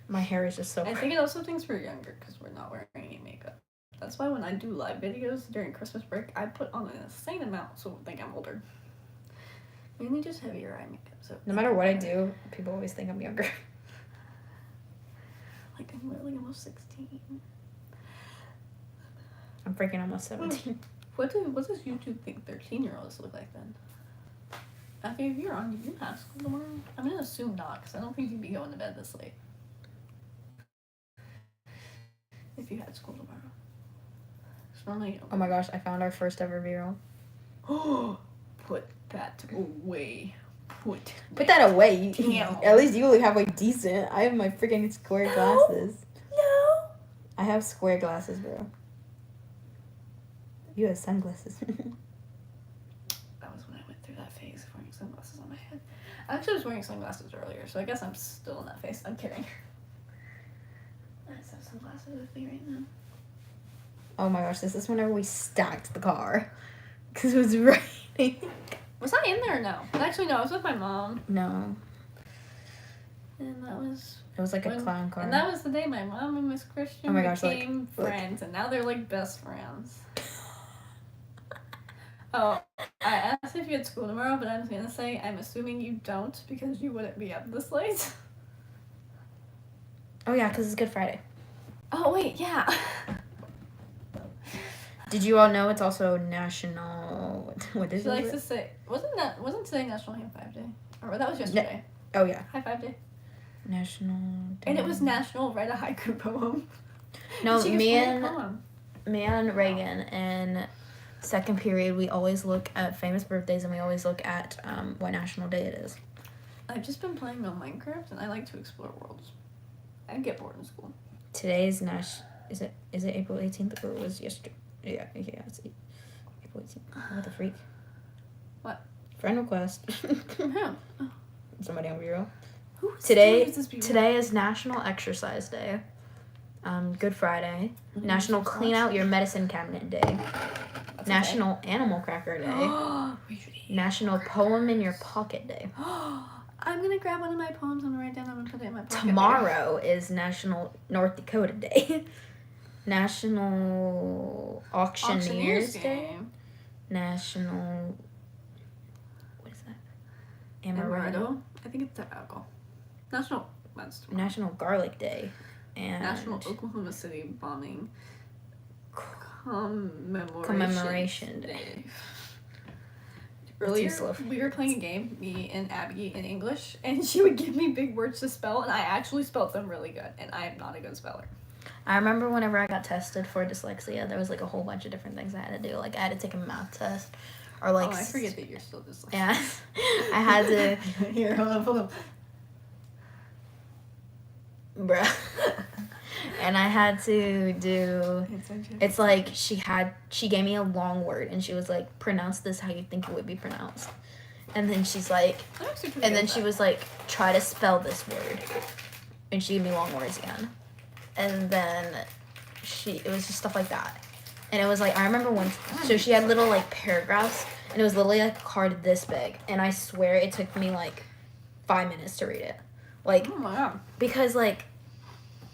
My hair is just so... I think it also thinks we're younger because we're not wearing any makeup. That's why when I do live videos during Christmas break, I put on an insane amount so I think I'm older. Mainly just heavier eye makeup. So no matter what I do, people always think I'm younger. Like, I'm literally almost 16. I'm freaking almost 17. What does YouTube think 13-year-olds look like then? After if you're on, do you have school tomorrow? I'm gonna assume not, because I don't think you'd be going to bed this late. If you had school tomorrow. Normally, oh my gosh, I found our first ever viral. Oh, put that away. Put that away. Damn. At least you look halfway decent. I have my freaking square glasses. No. I have square glasses, bro. You have sunglasses. That was when I went through that phase of wearing sunglasses on my head. I actually was wearing sunglasses earlier, so I guess I'm still in that phase. I'm kidding. I just have sunglasses with me right now. Oh my gosh, this is whenever we stacked the car. Because it was raining. Was I in there or no? Actually, no, I was with my mom. No. And that was... It was like a clown car. And that was the day my mom and Miss Christian became friends. And now they're like best friends. Oh, I asked if you had school tomorrow, but I was going to say, I'm assuming you don't because you wouldn't be up this late. Oh yeah, because it's Good Friday. Oh, wait, yeah. Did you all know it's also National... What is it? She likes to say... Wasn't today National High Five Day? Or that was yesterday. Oh, yeah. High Five Day. National... And it was National Write a Haiku Poem. No, me and Reagan in second period, we always look at famous birthdays and we always look at what national day it is. I've just been playing on Minecraft and I like to explore worlds. I get bored in school. Today's Is it April 18th or was yesterday? Yeah, it's April 18th. What the freak? What? Friend request. Yeah. Somebody on Bureau. Today is National Exercise Day. Good Friday. Mm-hmm. National Clean Out Your Medicine Cabinet Day. That's National Animal Cracker Day. National Poem in Your Pocket Day. I'm gonna grab one of my poems and write down. I'm gonna put it in my pocket. Tomorrow is National North Dakota Day. National Auctioneers Day. National... What is that? Amaretto. I think it's tobacco. National Garlic Day. And National Oklahoma City Bombing Commemoration Day. Earlier, we were playing a game, me and Abby, in English, and she would give me big words to spell, and I actually spelled them really good, and I am not a good speller. I remember whenever I got tested for dyslexia, there was like a whole bunch of different things I had to do. Like I had to take a math test, or like. Oh, I forget that you're still dyslexic. Yeah, I had to. Here, hold on. Bruh. And I had to do. It's like she gave me a long word, and she was like, "Pronounce this how you think it would be pronounced," and then she's like, she was like, "Try to spell this word," and she gave me long words again. And then it was just stuff like that. And it was like, I remember once, so she had little like paragraphs and it was literally like a card this big. And I swear it took me like 5 minutes to read it. Like, oh my God. Because like,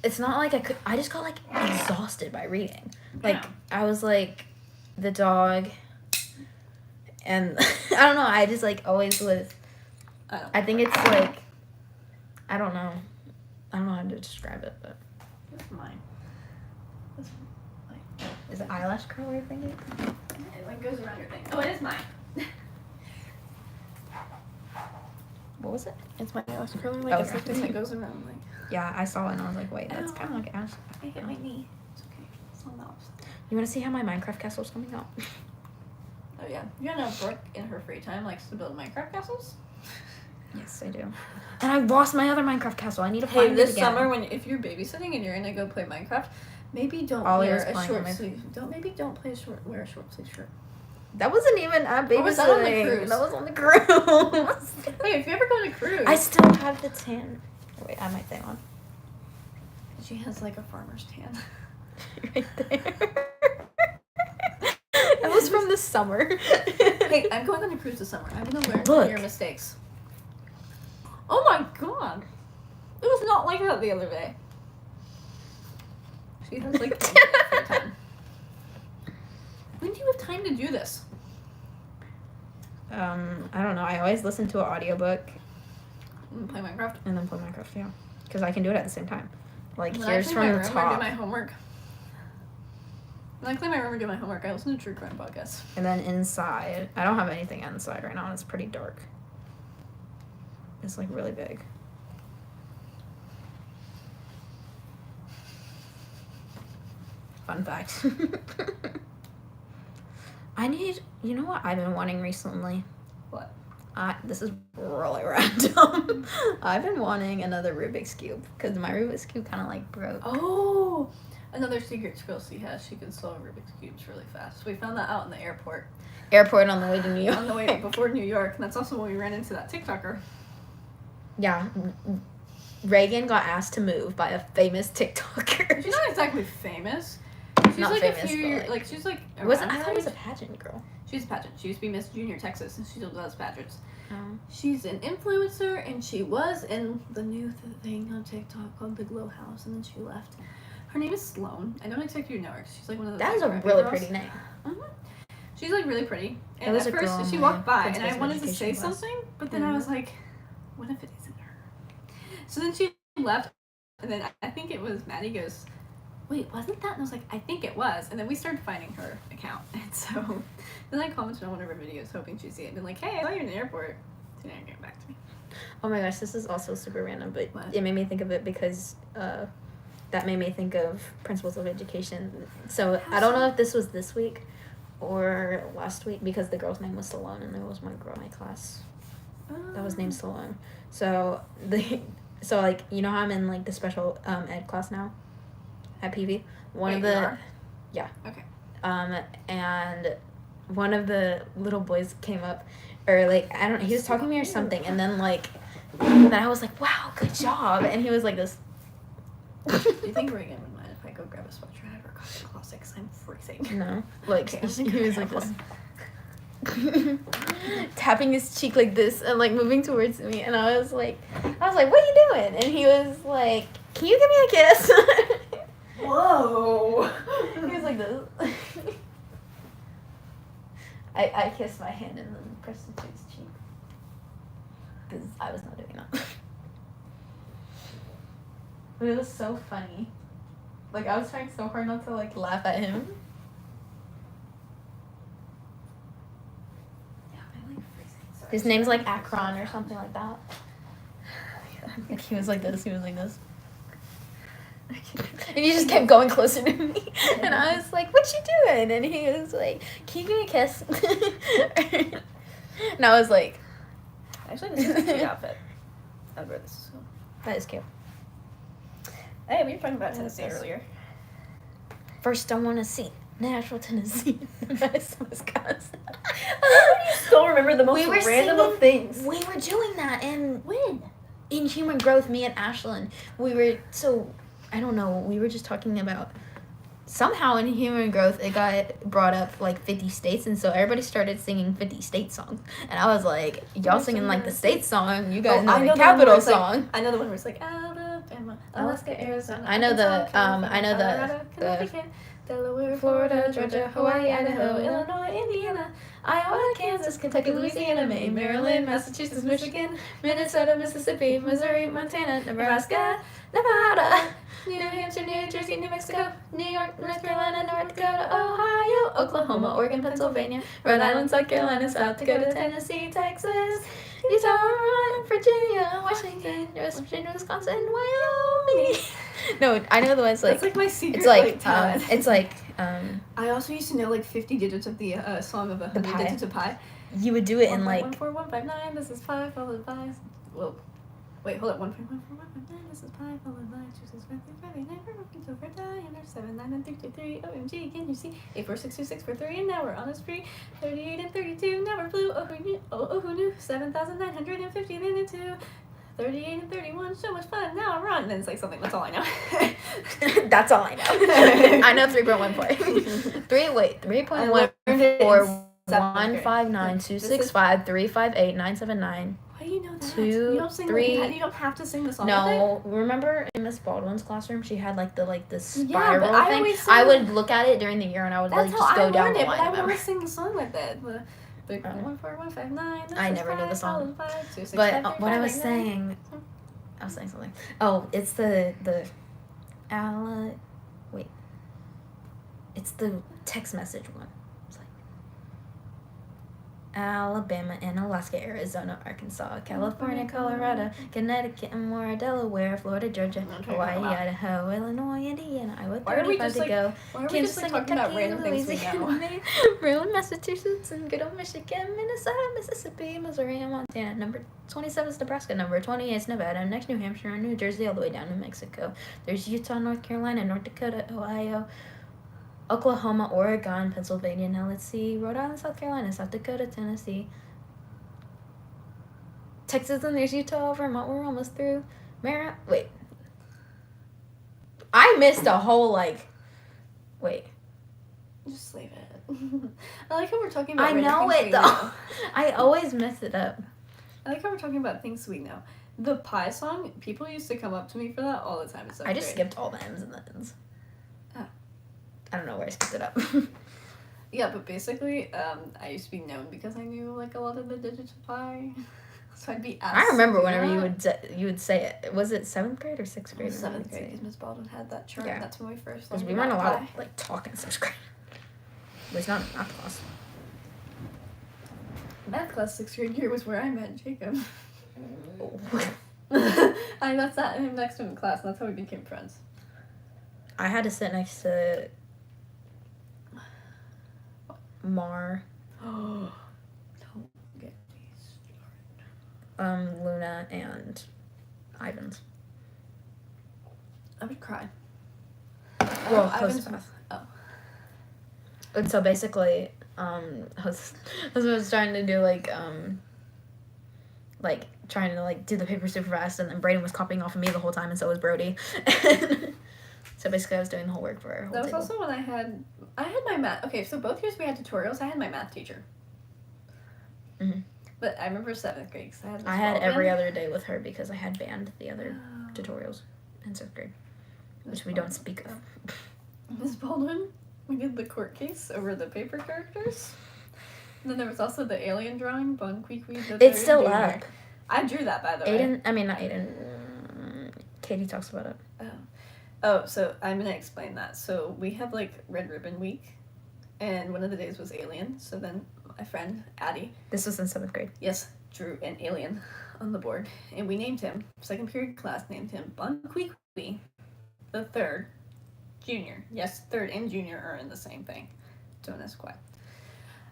it's not like I just got like exhausted by reading. Like, I was like, the dog, and I don't know, I just like always was, I think it's like, I don't know how to describe it, but. That's mine. Is it eyelash curler you're thinking? It like goes around your thing. Oh, it is mine. What was it? It's my eyelash curler. Like it's like this that goes around. Like. Yeah, I saw it and I was like, wait, that's kind of like ash. I hit my knee. It's okay. It's on the opposite. You want to see how my Minecraft castle's coming out? Oh yeah. You know Brooke in her free time likes to build Minecraft castles? Yes, I do. And I lost my other Minecraft castle. I need to find it again. This summer, if you're babysitting and you're gonna go play Minecraft, maybe don't wear a short sleeve. Don't wear a short sleeve shirt. That wasn't even babysitting. Or was that on the cruise? That was on the cruise. Wait, if you ever go on a cruise, I still have the tan. Wait, I might stay on. She has like a farmer's tan. Right there. That was from the summer. Hey, I'm going on a cruise this summer. I'm gonna learn from your mistakes. Oh my God. It was not not like that the other day. She has like free time. When do you have time to do this? I don't know. I always listen to an audiobook. And play Minecraft. And then play Minecraft, yeah. Because I can do it at the same time. Like, when here's I from the I do top. my homework. When I clean my room and do my homework, I listen to true crime podcasts. And then inside, I don't have anything inside right now, and it's pretty dark. It's, like, really big. Fun fact. You know what I've been wanting recently? What? This is really random. I've been wanting another Rubik's Cube, because my Rubik's Cube kind of, like, broke. Oh! Another secret skill she has, she can solve Rubik's Cubes really fast. We found that out in the airport. On the way to New York. On the way before New York, and that's also when we ran into that TikToker. Yeah. Reagan got asked to move by a famous TikToker. She's not exactly famous. She's Not like famous, a few but like she's like I thought it was a pageant girl. She's a pageant. She used to be Miss Junior Texas, and she still does pageants. Oh. She's an influencer, and she was in the new thing on TikTok called the Glow House, and then she left. Her name is Sloan. I don't expect you to know her. She's like one of those. That is a really pretty name. Mm-hmm. She's like really pretty. And was at a girl first, in she my walked by, and principal's I wanted to say education class. something, but then I was like, what if it isn't her? So then she left, and then I think it was Maddie goes, wait, wasn't that? And I was like, I think it was. And then we started finding her account. And so then I commented on one of her videos hoping she'd see it. And been like, hey, I saw you in the airport. She didn't get back to me. Oh my gosh, this is also super random, but What? it made me think of it because that made me think of Principles of Education. So I don't know if this was this week or last week, because the girl's name was Salone, and there was one girl in my class that was named Salone. So like, you know how I'm in like the special ed class now at PV? Yeah. Okay. And one of the little boys came up, or like, I don't know, he was talking to me or something, and then I was like, wow, good job, and he was like this. Do you think Reagan would mind if I go grab a sweatshirt out of her closet because I'm freezing? No, like, Okay, he was like this. Tapping his cheek like this and like moving towards me, and I was like, what are you doing? And he was like, can you give me a kiss? Whoa! He was like this. I kissed my hand and then pressed the dude's cheek, because I was not doing that. But it was so funny. Like, I was trying so hard not to like laugh at him. His name's like Akron or something like that. Like, he was like this, And he just kept going closer to me. And I was like, what you doing? And he was like, can you give me a kiss? And I was like, Actually, this is a cute outfit. I'd wear this. So. that is cute. Hey, we were talking about Tennessee earlier. First, I want to see Nashville, Tennessee, Madison, Wisconsin. You still remember the most random of things. We were doing that, and When? in Human Growth, me and Ashlyn, we were just talking about, somehow in Human Growth, it got brought up like 50 states, and so everybody started singing 50 state songs. And I was like, y'all singing like the state song, you guys know the capital song. I know the one where it's like Alabama, Alaska, Arizona. I know the Colorado, Connecticut, Delaware, Florida, Georgia, Hawaii, Idaho, Illinois, Indiana, Iowa, Kansas, Kentucky, Louisiana, Maine, Maryland, Massachusetts, Michigan, Minnesota, Mississippi, Missouri, Montana, Nebraska, Nevada, New Hampshire, New Jersey, New Mexico, New York, North Carolina, North Dakota, Ohio, Oklahoma, Oregon, Pennsylvania, Rhode Island, South Carolina, South Dakota, Tennessee, Texas, Utah, Virginia, Washington, West Virginia, Wisconsin, Wyoming. No, I know the ones like. That's like my secret. It's like talent. it's like I also used to know like 50 digits of the song of 100 pie. digits of pi. You would do it in like 1.14159. This is pi followed by. Well, wait, hold up. 1.14159. This is pi followed by 265 diameter 7 9 and 33. OMG, can you see? 8462643, and now we're on a spree. 38 and 32. Now we're blue. Oh who knew? Oh who knew? 7,950 then and 2. 38 and 31, so much fun, now I'm running. And it's like something, that's all I know. That's all I know. I know 3.1 point. 3.1 4 159 265 358 979. How do you know that? 2, you don't sing 3. You don't have to sing the song. No, remember in Miss Baldwin's classroom, she had like the yeah, spiral but thing. I would look at it during the year, and I would like just go down the line. But I would always sing the song like that. The 14159. I never knew the song. But what I was saying, something. Oh, it's the wait. It's the text message one. It's like Alabama and Alaska, Arizona, Arkansas, California, Colorado, Connecticut, and more, Delaware, Florida, Georgia, Hawaii, Idaho, Illinois, Indiana, Iowa, 35 to go. Why are we just like talking about random things we know? Maryland, Massachusetts, and good old Michigan, Minnesota, Mississippi, Missouri, and Montana. Number 27 is Nebraska. Number 28 is Nevada. Next, New Hampshire and New Jersey, all the way down to Mexico. There's Utah, North Carolina, North Dakota, Ohio, Oklahoma, Oregon, Pennsylvania. Now let's see. Rhode Island, South Carolina, South Dakota, Tennessee, Texas, and there's Utah, Vermont. We're almost through. Wait. I missed a whole wait. Just leave it. I like how we're talking about. I know it though. I always mess it up. I like how we're talking about things we know. The pie song. People used to come up to me for that all the time. It's so I just skipped all the M's and the N's. Oh. I don't know where I skipped it up. Yeah, but basically, I used to be known because I knew like a lot of the digits of pi. So I'd be asked. I remember whenever you would say it. Was it 7th grade or 6th grade? 7th grade, because Miss Baldwin had that chart. Yeah. That's when we first learned. Because we weren't allowed to talk in 6th grade. It was not in math class. Math class 6th grade year was where I met Jacob. Oh. I sat him next to him in class, and that's how we became friends. I had to sit next to Mar. Don't get me started. Luna and Ivan's. I would cry. Well, Joseph. Oh. And so basically, Joseph was trying to do trying to do the paper super fast, and then Brayden was copying off of me the whole time, and so was Brody. So basically, I was doing the whole work for her. That was also when I had my math. Okay, so both years we had tutorials. I had my math teacher. Mm-hmm. But I remember 7th grade because I had every other day with her because I had band the other tutorials in 6th grade, which we don't speak of. Miss Baldwin, we did the court case over the paper characters. And then there was also the alien drawing, Bon Qui-Qui. It's still up. I drew that, by the way. Not Aiden. Katie talks about it. Oh, so I'm going to explain that. So we have, Red Ribbon Week, and one of the days was Alien. So then my friend, Addie... This was in 7th grade. Yes, drew an alien on the board, and we named him, second period class named him Bon Qui-Qui, the third junior. Yes, third and junior are in the same thing. Don't ask why.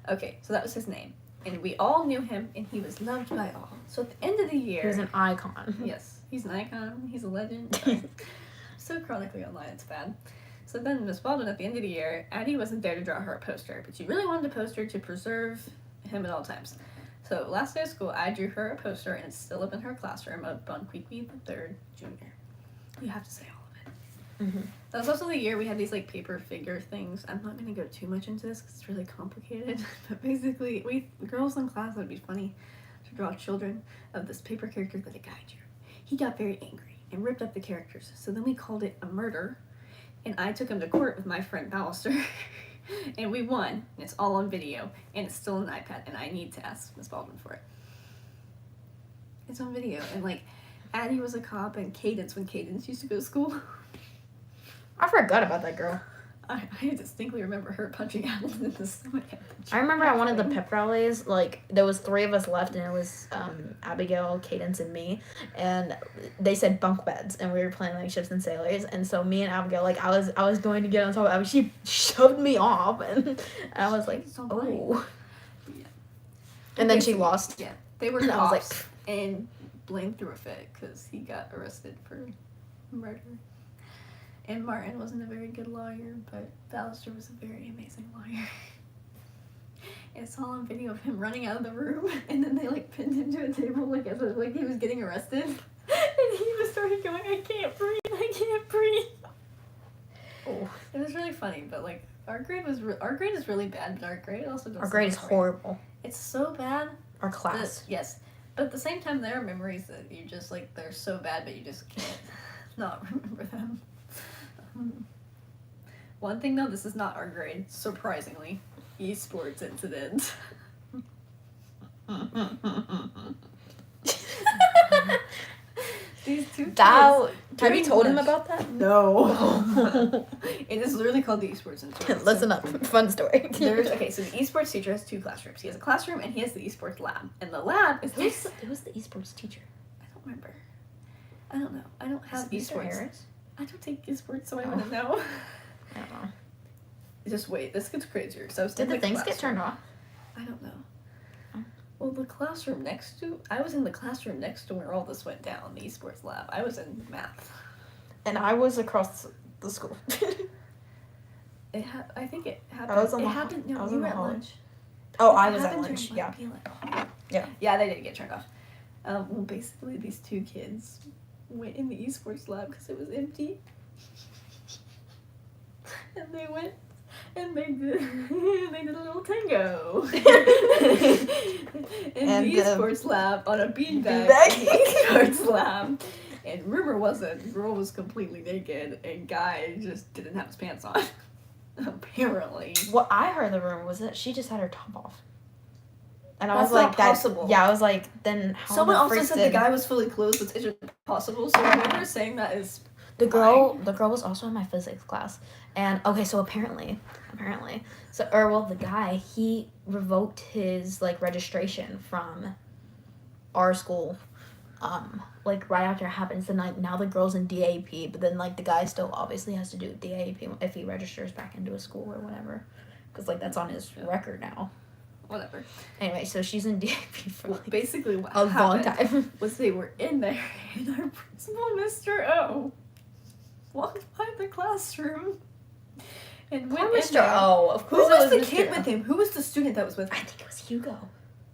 Okay, so that was his name. And we all knew him, and he was loved by all. So at the end of the year... He was an icon. Yes, he's an icon. He's a legend. So chronically online, it's bad. So then Miss Baldwin, at the end of the year, Addie wasn't there to draw her a poster, but she really wanted a poster to preserve him at all times. So last day of school, I drew her a poster, and it's still up in her classroom of Bon Qui-Qui, the third junior. You have to say all of it. Mm-hmm. That was also the year we had these paper figure things. I'm not going to go too much into this because it's really complicated. But basically, girls in class, it would be funny to draw children of this paper character that a guy drew. He got very angry and ripped up the characters. So then we called it a murder. And I took him to court with my friend Ballister. And we won. And it's all on video. And it's still on an iPad. And I need to ask Miss Baldwin for it. It's on video. And Addie was a cop, and Cadence, when Cadence used to go to school. I forgot about that girl. I distinctly remember her punching Adeline in the stomach. I remember at one of the pep rallies, there was 3 of us left, and it was Abigail, Cadence, and me, and they said bunk beds, and we were playing ships and sailors, and so me and Abigail, I was going to get on top of Abby, she shoved me off, and I was like, oh. Yeah. And then she lost. Yeah, they were cops, and Blaine threw a fit because he got arrested for murder. And Martin wasn't a very good lawyer, but Ballister was a very amazing lawyer. It's all on video of him running out of the room, and then they pinned him to a table as he was getting arrested. And he just started going, I can't breathe. Oh. It was really funny, but our grade is really bad, but our grade also doesn't. Our grade is horrible. It's so bad. Our class. Yes. But at the same time, there are memories that you just, like, they're so bad, but you just can't not remember them. One thing, though, this is not our grade, surprisingly. Esports incident. These two kids. Have you told him about that? No. It is literally called the esports incident. Listen up. Fun story. Okay, so the esports teacher has 2 classrooms. He has a classroom and he has the esports lab. And the lab is this. Who's the esports teacher? I don't remember. I don't know. I don't have Mr. esports. Harris? I don't take esports, so I wouldn't know. I don't know. Just wait. This gets crazier. So I was Did in the the things classroom. get turned off? I don't know. Oh. Well, the classroom next to... I was in the classroom next to where all this went down, the esports lab. I was in math. And I was across the school. I think it happened... I was on the happened... No, I was you on were the at hall. lunch. Oh, It I was at happened lunch, during yeah. Yeah, they didn't get turned off. Well, basically, these 2 kids went in the esports lab because it was empty. And they went and they did a little tango in the esports lab on a beanbag in the esports lab. And rumor was that girl was completely naked and guy just didn't have his pants on. Apparently. What I heard the rumor was that she just had her top off. And I That's was like, not possible. Yeah, I was like, then how Someone the also freak said did... the guy was fully clothed, which isn't possible. So whoever is saying that is The girl was also in my physics class. And okay, so apparently, the guy, he revoked his like registration from our school, like right after it happened. So now the girl's in DAP, but then like the guy still obviously has to do DAP if he registers back into a school or whatever, because like that's on his record now. Whatever. Anyway, so she's in DAP for like basically what a long time. Was they were in there and our principal, Mr. O, walked by the classroom and went in Mr. there. O, of course. Who was the Mr. kid with him? Who was the student that was with him? I think it was Hugo.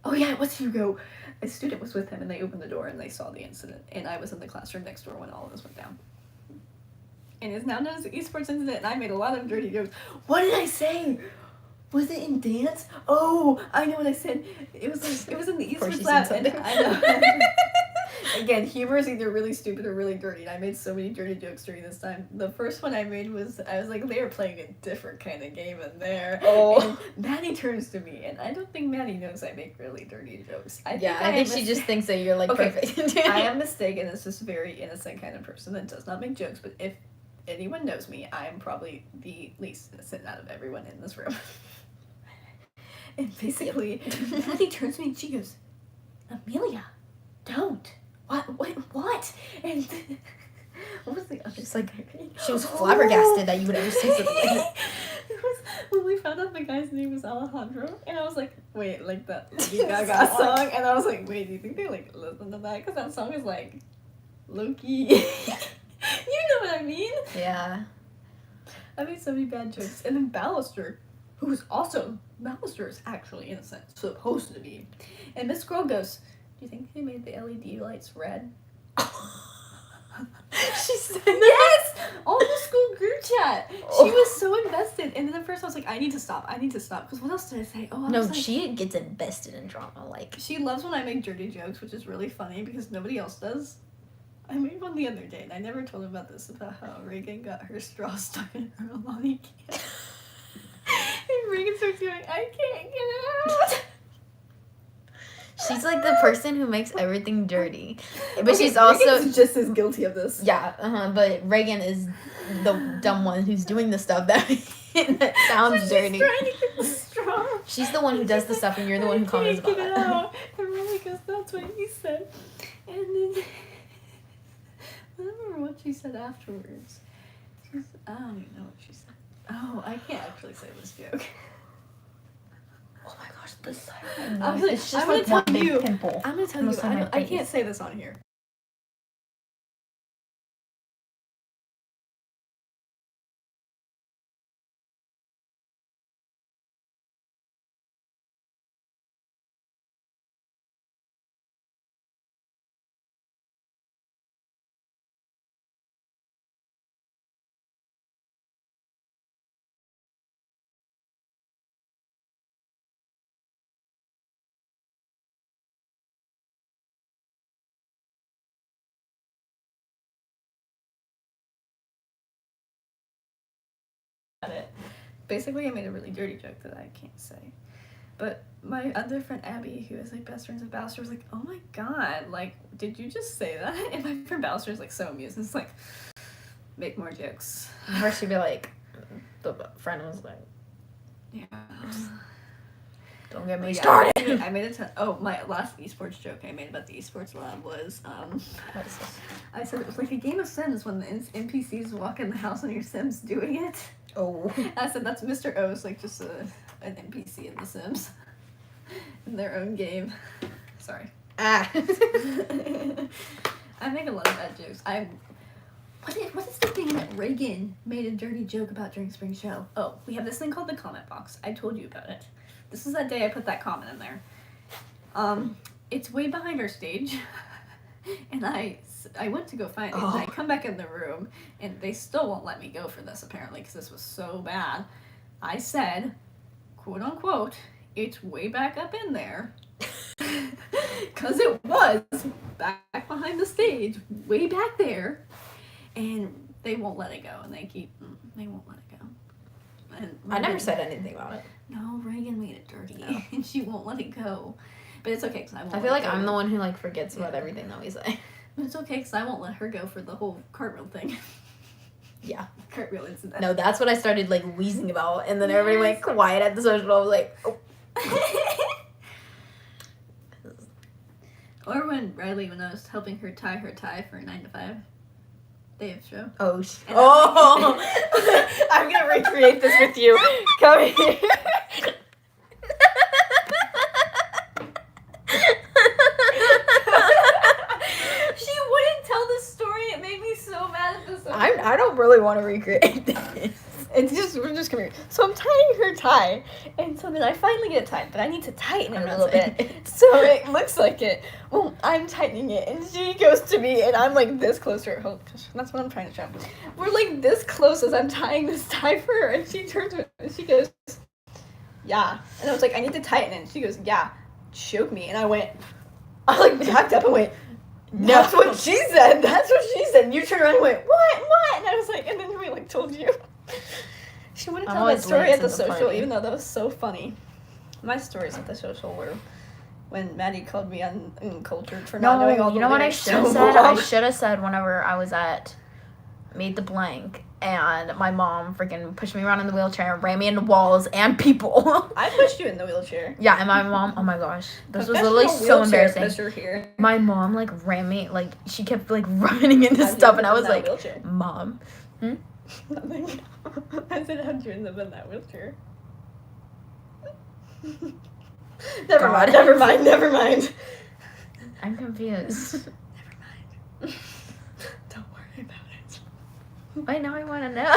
Oh yeah, it was Hugo. A student was with him and they opened the door and they saw the incident. And I was in the classroom next door when all of this went down. And it's now known as the esports incident and I made a lot of dirty jokes. What did I say? Was it in dance? Oh, I know what I said. It was in the esports lab. And I know. Again, humor is either really stupid or really dirty. And I made so many dirty jokes during this time. The first one I made was, I was like, they were playing a different kind of game in there. Oh. And Maddie turns to me, and I don't think Maddie knows I make really dirty jokes. I think she just thinks that you're like perfect. I am mistaken. It's just a very innocent kind of person that does not make jokes. But if anyone knows me, I am probably the least innocent out of everyone in this room. And basically, Maddie turns to me and she goes, Amelia, don't. What? And what was the other? Just like she was flabbergasted that you would ever say something like that. It was when we found out the guy's name was Alejandro, and I was like, wait, like that Lady Gaga song, and I was like, wait, do you think they like listen to that? Because that song is like low-key. You know what I mean? Yeah. I made so many bad jokes, and then Ballister, who was also Ballister is actually innocent, supposed to be, and this girl goes, do you think they made the LED lights red? She said yes! On the school group chat. She was so invested. And then at first I was like, I need to stop. Because what else did I say? Oh, I was like, she gets invested in drama. Like, she loves when I make dirty jokes, which is really funny because nobody else does. I made one the other day, and I never told him about this, about how Reagan got her straw stuck in her Alani can. And Reagan starts going, I can't get it out. She's like the person who makes everything dirty. But Okay, she's also Reagan's just as guilty of this. Yeah, but Reagan is the dumb one who's doing the stuff that, that sounds She's dirty. trying to get the straw. She's the one who does the stuff and you're the one who comments about it. it. Out. And Riley goes, that's what he said. And then I don't remember what she said afterwards. I don't even know what she said. Oh, I can't actually say this joke. Oh my gosh, this I'm gonna tell you. I can't say this on here. it. Basically, I made a really dirty joke that I can't say. But my other friend Abby, who is like best friends with Ballister, was like, "Oh my god, like, did you just say that?" And my friend Ballister is like so amused. It's like, make more jokes. Or she'd be like, the friend was like, yeah. Don't get me started. I made a ton. Oh, my last esports joke I made about the esports lab was, What is this? I said it was like a game of Sims when the NPCs walk in the house and your Sims doing it. Oh. I said that's Mr. O's, like just an NPC in the Sims. In their own game. Sorry. Ah. I make a lot of bad jokes. What is the thing that Reagan made a dirty joke about during spring show? Oh, we have this thing called the comment box. I told you about it. This is that day I put that comment in there. It's way behind our stage. And I went to go find it. And I come back in the room, and they still won't let me go for this, apparently, because this was so bad. I said, quote unquote, it's way back up in there. Because it was back behind the stage, way back there. And they won't let it go, and they won't let it go. And I never said anything about it. No, Reagan made it dirty, and she won't let it go. But it's okay, because I feel like I'm the one who, like, forgets about everything that we say. But it's okay, because I won't let her go for the whole cartwheel thing. Yeah. Cartwheel incident. No, that's what I started, like, wheezing about, and then everybody went quiet at the social. I was like, oh. Or when I was helping her tie for 9 to 5. Day of show. Oh, I'm gonna recreate this with you. Come here. She wouldn't tell the story. It made me so mad at this. I don't really want to recreate this. We're just come here. So I'm tying her tie, and so then I finally get it tied, but I need to tighten it a little bit. So it looks like it. Well, I'm tightening it, and she goes to me, and I'm like this close to her. Oh, that's what I'm trying to show. We're like this close as I'm tying this tie for her, and she turns to me, and she goes, "Yeah." And I was like, "I need to tighten it." And she goes, "Yeah, choke me." And I like backed up and went, "No, that's what she said. That's what she said." And you turned around and went, "What?" And I was like, and then we like told you. She wouldn't tell that story at the social, even though that was so funny. My stories at the social were when Maddie called me uncultured for not knowing all the you know what I lyrics should have said? I should have said whenever I was at Meet the Blank, and my mom freaking pushed me around in the wheelchair and ran me into walls and people. I pushed you in the wheelchair. Yeah, and my mom, oh my gosh, this was literally so embarrassing. Pusher here. My mom like ran me, like she kept like running into stuff, and I was like, wheelchair? Mom. Nothing. I said, how'd you end up in that wheelchair? Never mind. I'm confused. Never mind. Don't worry about it. Wait, now I want to know.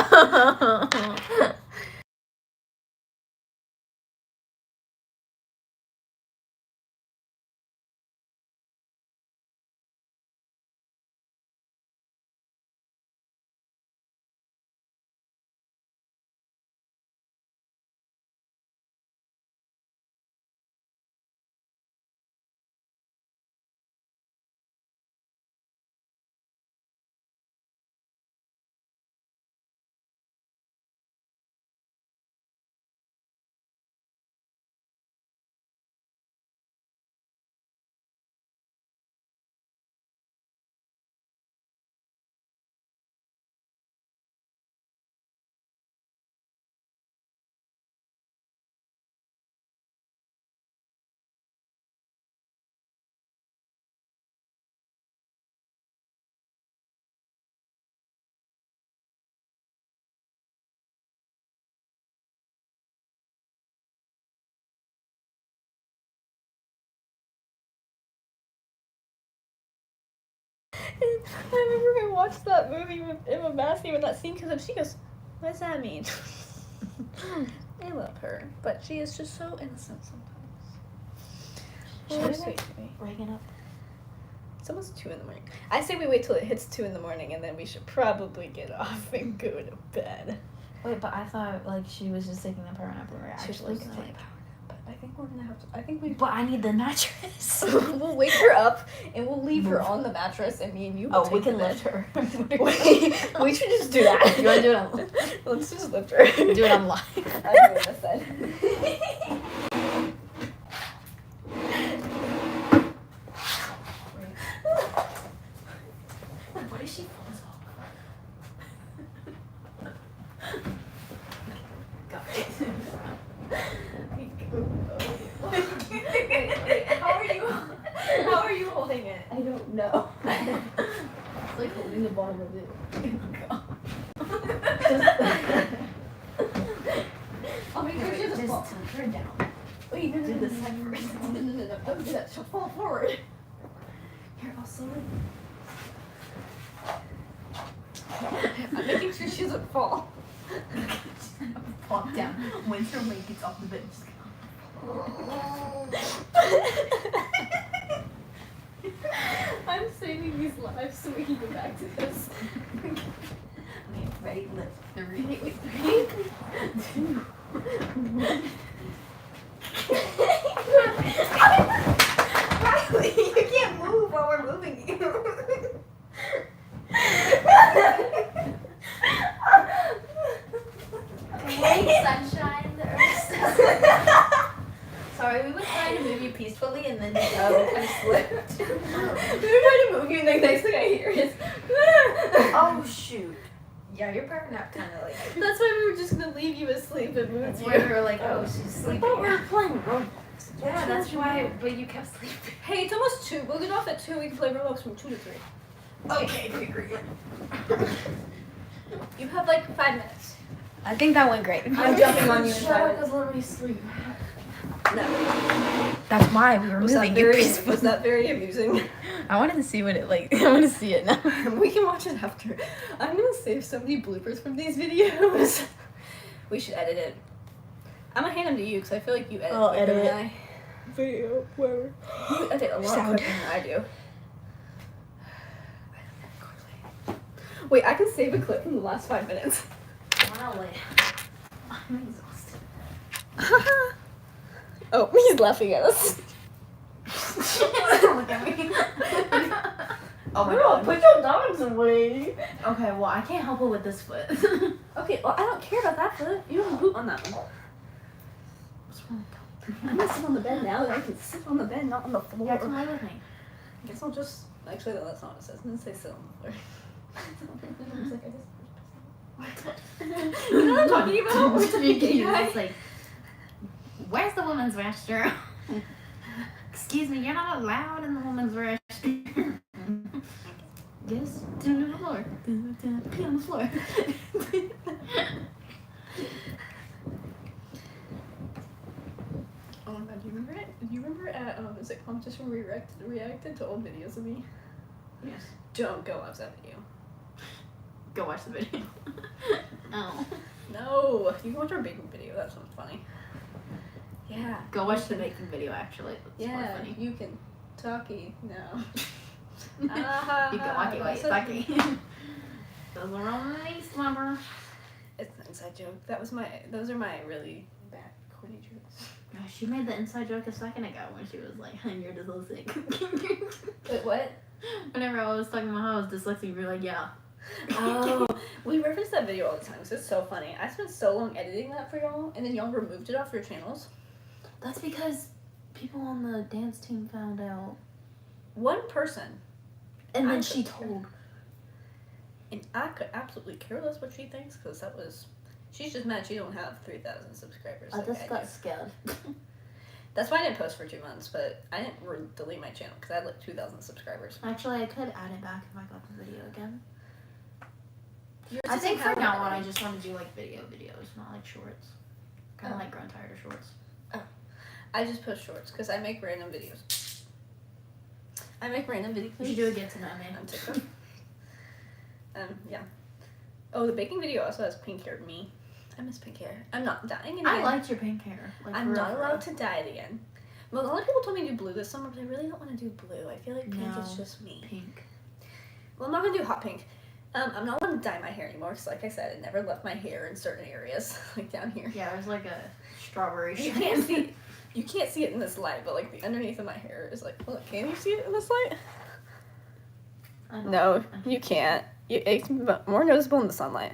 I remember I watched that movie with Emma Massey with that scene because she goes, "What does that mean?" I love her, but she is just so innocent sometimes. Reagan up. It's almost 2 in the morning. I say we wait till it hits 2 in the morning and then we should probably get off and go to bed. Wait, but I thought like she was just taking a power nap and we're actually She's gonna, like, but I think we're gonna have to. I think we. But I need the mattress. We'll wake her up and we'll leave her on the mattress and me and you. We can lift her. We should just do that. You wanna do it? Let's just lift her. Do it on live. I'll do it this side. What is she falls off? Got it. How are you holding it? I don't know. It's like holding the bottom of it. I'll make sure she doesn't fall. Just tilt her down. Wait, no, Do this side first. No, don't do that. She'll fall forward. Here, I'll slowly. I'm making sure she doesn't fall. Pop down. Once her weight gets off the bed, just I'm saving these lives so we can go back to this. okay, ready? Lift. 3. Wait, 3, 2, 1. Riley, you can't move while we're moving you. Wait, sunshine, the earth. Sorry, we were trying to move you peacefully and then we kind of slipped. We were trying to move you and the next thing I hear is Oh shoot. Yeah, your power nap kind of like. That's why we were just gonna leave you asleep and move That's you. why we were like, oh, she's I sleeping. thought we were playing Roblox. Yeah, that's why. But you kept sleeping. Hey, it's almost 2. We'll get off at 2. We can play Roblox from 2 to 3. Okay, great. You have like 5 minutes. I think that went great. I'm jumping on you in 5 minutes. was literally asleep. No. That's why we were moving you peacefully. Was that very amusing? I wanted to see what it like. I want to see it now. We can watch it after. I'm gonna save so many bloopers from these videos. We should edit it. I'm gonna hand them to you because I feel like you edit. I'll quicker edit than it. I. Video, whatever. You edit a lot Sound. quicker than I do. Wait, I can save a clip from the last 5 minutes. Wow, I'm exhausted. Oh, he's laughing at us. Look at me. Oh my Girl, god. put your dogs away. Okay, well I can't help it with this foot. Okay, well I don't care about that foot. You don't poop on that one. What's wrong? I'm gonna sit on the bed now, and I can sit on the bed, not on the floor. Yeah, come on with me. I guess I'll just. Actually, no, that's not what it says. It doesn't say sit on the floor. You know what I'm talking about? We're talking gay guy. It's like, where's the women's restroom? Excuse me, you're not allowed in the women's restroom. Yes, do it on the floor. Pee on the floor. Oh my god, do you remember it? Do you remember at is it competition where we reacted to old videos of me? Yes. Don't go watch that video. Go watch the video. Oh. No, you can watch our baking video. That sounds funny. Yeah. Go watch the baking video actually. It's more Yeah, funny. you can. Talkie. No. You can walkie talkie. Those are all nice, lover. It's an inside joke. Those are my really bad corny jokes. Gosh, she made the inside joke a second ago when she was like, you're dyslexic. Wait, what? Whenever I was talking about how I was dyslexic, you were like, yeah. Oh, we reference that video all the time because it's so funny. I spent so long editing that for y'all, and then y'all removed it off your channels. That's because people on the dance team found out. One person. And then I she could- told. And I could absolutely care less what she thinks because she's just mad she don't have 3,000 subscribers. I like just I got do. scared. That's why I didn't post for 2 months, but I didn't delete my channel because I had like 2,000 subscribers. Actually, I could add it back if I got the video again. Yours I think doesn't for have now on, that. I just want to do like videos, not like shorts. Kind of like grown tired of shorts. I just post shorts because I make random videos. I make random videos. You should do a get to know me. On TikTok. Yeah. Oh, the baking video also has pink haired me. I miss pink hair. I'm not dyeing it again. I liked your pink hair. Like, I'm for not real, allowed for to dye it again. Well, a lot of people told me to do blue this summer, but I really don't want to do blue. I feel like pink No. is just me. real. Pink. Well, I'm not gonna do hot pink. I'm not gonna dye my hair anymore because, like I said, it never left my hair in certain areas, like down here. Yeah, there's like a strawberry. You can't see. You can't see it in this light, but like the underneath of my hair is like. Look, can you see it in this light? I don't No, know. you can't. It's more noticeable in the sunlight.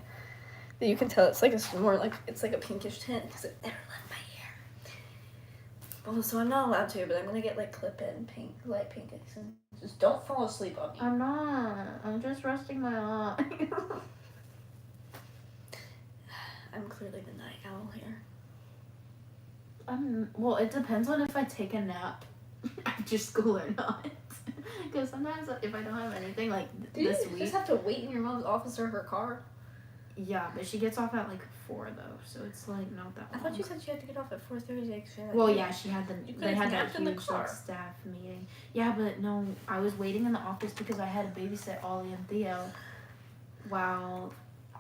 You can tell it's like it's more like it's like a pinkish tint because it never left my hair. Well, so I'm not allowed to, but I'm gonna get like clip-in pink, light pink. And just don't fall asleep on me. I'm not. I'm just resting my eye. I'm clearly the night owl here. Well, it depends on if I take a nap after school or not. Because sometimes if I don't have anything like this week, you just have to wait in your mom's office or her car? Yeah, but she gets off at like 4 though, so it's like not that long. I thought you said she had to get off at 4:30. Well, yeah, she had they had that in the huge car. like, staff meeting. Yeah, but no, I was waiting in the office because I had to babysit Ollie and Theo,